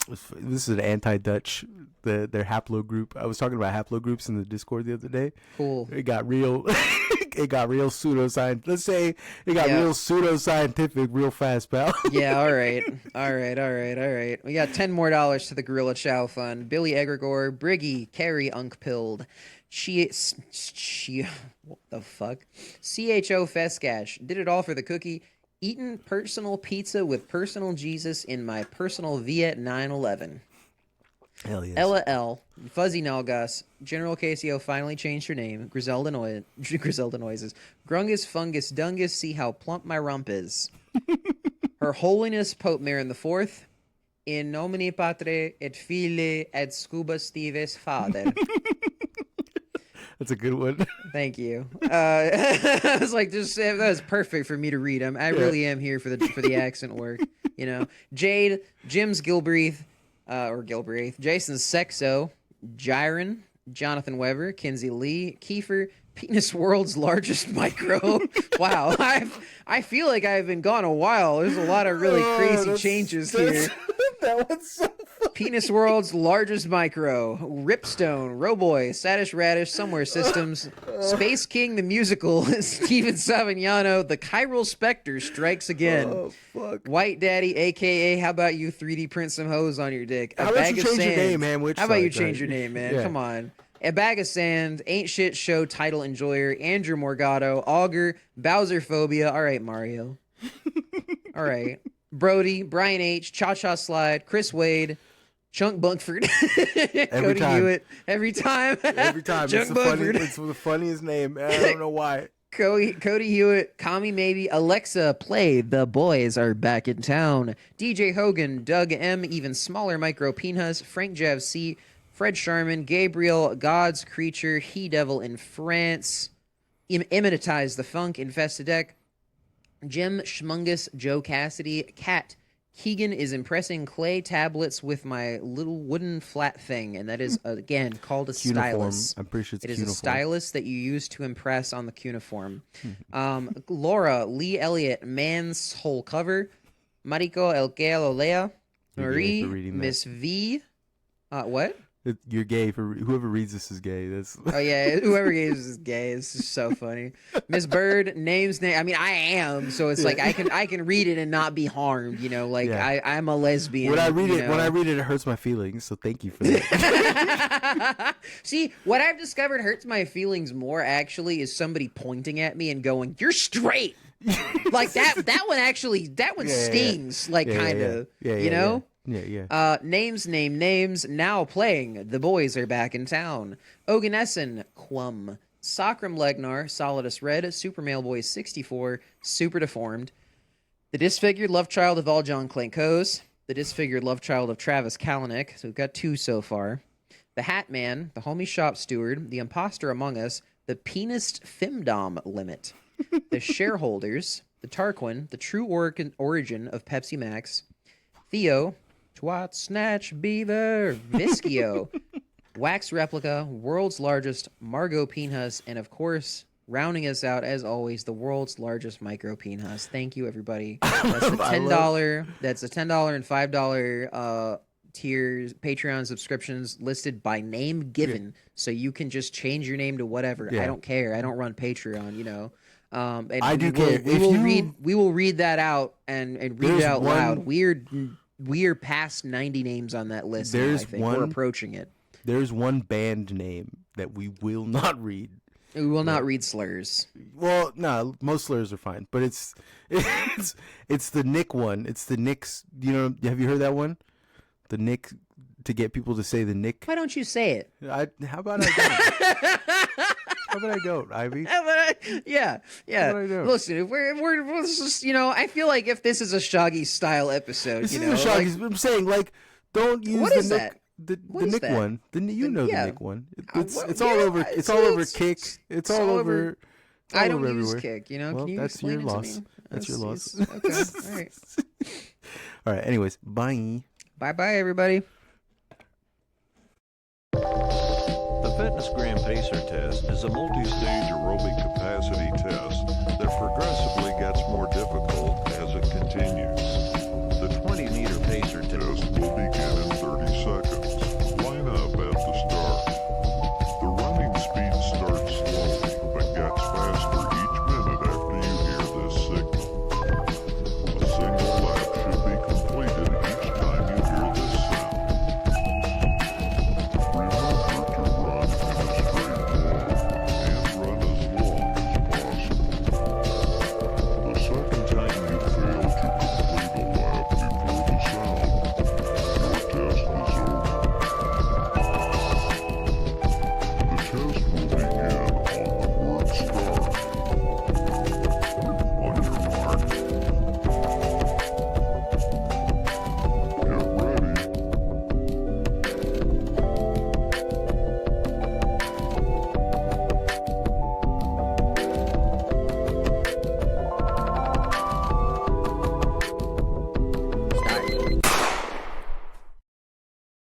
S1: This is an anti-Dutch, their haplo group. I was talking about haplo groups in the Discord the other day.
S2: Cool.
S1: It got real. It got real pseudoscientific. Let's say it got real pseudoscientific real fast, pal.
S2: Yeah, all right. We got $10 more to the Gorilla Chow Fund. Billy Egregore, Briggy, Carrie Unkpilled, what the fuck? CHO Feskash, did it all for the cookie. Eaten personal pizza with personal Jesus in my personal Viet 911.
S1: Hell yes.
S2: Ella L, Fuzzy Nalgas, General Casio finally changed her name. Griselda Noises. Grungus, fungus, dungus, see how plump my rump is. Her Holiness Pope Marin IV, in nomine Patre et Filii et Scuba Stivis Fader.
S1: That's a good one.
S2: Thank you. I was like, that was perfect for me to read. I really am here for the accent work. You know, Jade, Jim's Gilbreath, Jason's Sexo, Jiren, Jonathan Weber, Kinsey Lee, Kiefer, Penis World's largest micro. Wow, I feel like I've been gone a while. There's a lot of really crazy changes here.
S1: That one's so funny.
S2: Penis World's largest micro, Ripstone, Roboy, Sadish Radish, Somewhere Systems, Space King the Musical, Steven Savignano, the Chiral Spectre strikes again.
S1: Oh, fuck.
S2: White Daddy, aka how about you 3D print some hose on your dick?
S1: How about you change your name, man?
S2: How about you change your name, man?
S1: Yeah.
S2: Come on. A Bag of Sand, Ain't Shit Show title enjoyer, Andrew Morgado, Augur, Bowser Phobia. All right, Mario. All right. Brody, Brian H, Cha Cha Slide, Chris Wade, Chunk Bunkford, Cody Hewitt. Every time. Chunk Bunkford.
S1: It's the funniest name. I don't know why.
S2: Cody Hewitt, Kami Maybe, Alexa Play, The Boys Are Back in Town, DJ Hogan, Doug M, Even Smaller Micro Pinhas, Frank Jav C, Fred Sharman, Gabriel, God's Creature, He Devil in France, Imitize the Funk, Infested Deck, Jim Schmungus, Joe Cassidy, Cat, Keegan is impressing clay tablets with my little wooden flat thing, and that is, again, called a stylus.
S1: I'm pretty sure it's
S2: It is
S1: cuneiform.
S2: a stylus that you use to impress on the cuneiform. Laura, Lee Elliott, Man's Whole Cover, Mariko El Que Lo Lea, Marie, Miss V, what?
S1: You're gay. For whoever reads this is gay. That's
S2: Oh yeah, whoever gave this is gay. It's just so funny. Miss Bird, names name. I mean, I am, so it's like I can read it and not be harmed. You know, like I'm a lesbian.
S1: when I read it, it hurts my feelings. So thank you for that.
S2: See, what I've discovered hurts my feelings more actually is somebody pointing at me and going, "You're straight." Like that one stings. Like kind of. You know.
S1: Yeah.
S2: Names, name names, now playing. The Boys Are Back in Town. Oganesson, Quum. Sacrum Legnar, Solidus Red, Super Male Boy 64, Super Deformed. The Disfigured Love Child of all John Clankos. The Disfigured Love Child of Travis Kalanick. So we've got 2 so far. The Hat Man, the Homie Shop Steward, the Imposter Among Us, the Penist Femdom Limit. The Shareholders, the Tarquin, the True Origin of Pepsi Max. Theo, Twat Snatch Beaver, Viskio, Wax Replica, World's Largest Margot Pinhas, and of course, rounding us out as always, the world's largest Micro Pinhas. Thank you, everybody. That's the $10. That's the $10 and $5 tiers, Patreon subscriptions listed by name given, so you can just change your name to whatever. I don't care. I don't run Patreon, you know. And
S1: I do care.
S2: We will read that out and read it out loud. We're past 90 names on that list. Now, I think we're approaching it.
S1: There's one band name that we will not read.
S2: We will not read slurs.
S1: Well, no, most slurs are fine, but it's the Nick one. It's the Nick's. You know, have you heard that one? The Nick, to get people to say the Nick.
S2: Why don't you say it?
S1: How about I don't? How about I don't, Ivy?
S2: Yeah. Listen, if we're just, you know, I feel like if this is a Shaggy style episode,
S1: this is a Shaggy. Like, I'm saying, like, don't use
S2: what
S1: the
S2: is
S1: Nick.
S2: that?
S1: The Nick
S2: that?
S1: one. The Nick one. It's all over. It's all over Kick. It's all over.
S2: I don't use
S1: everywhere.
S2: Kick. You know,
S1: well,
S2: can you
S1: that's
S2: explain
S1: your
S2: it
S1: loss.
S2: to me?
S1: That's your loss.
S2: Okay. All right.
S1: All right. Anyways, bye.
S2: Bye, everybody.
S3: The Fitness Gram Pacer test is a multi-stage aerobic capacity test that progressively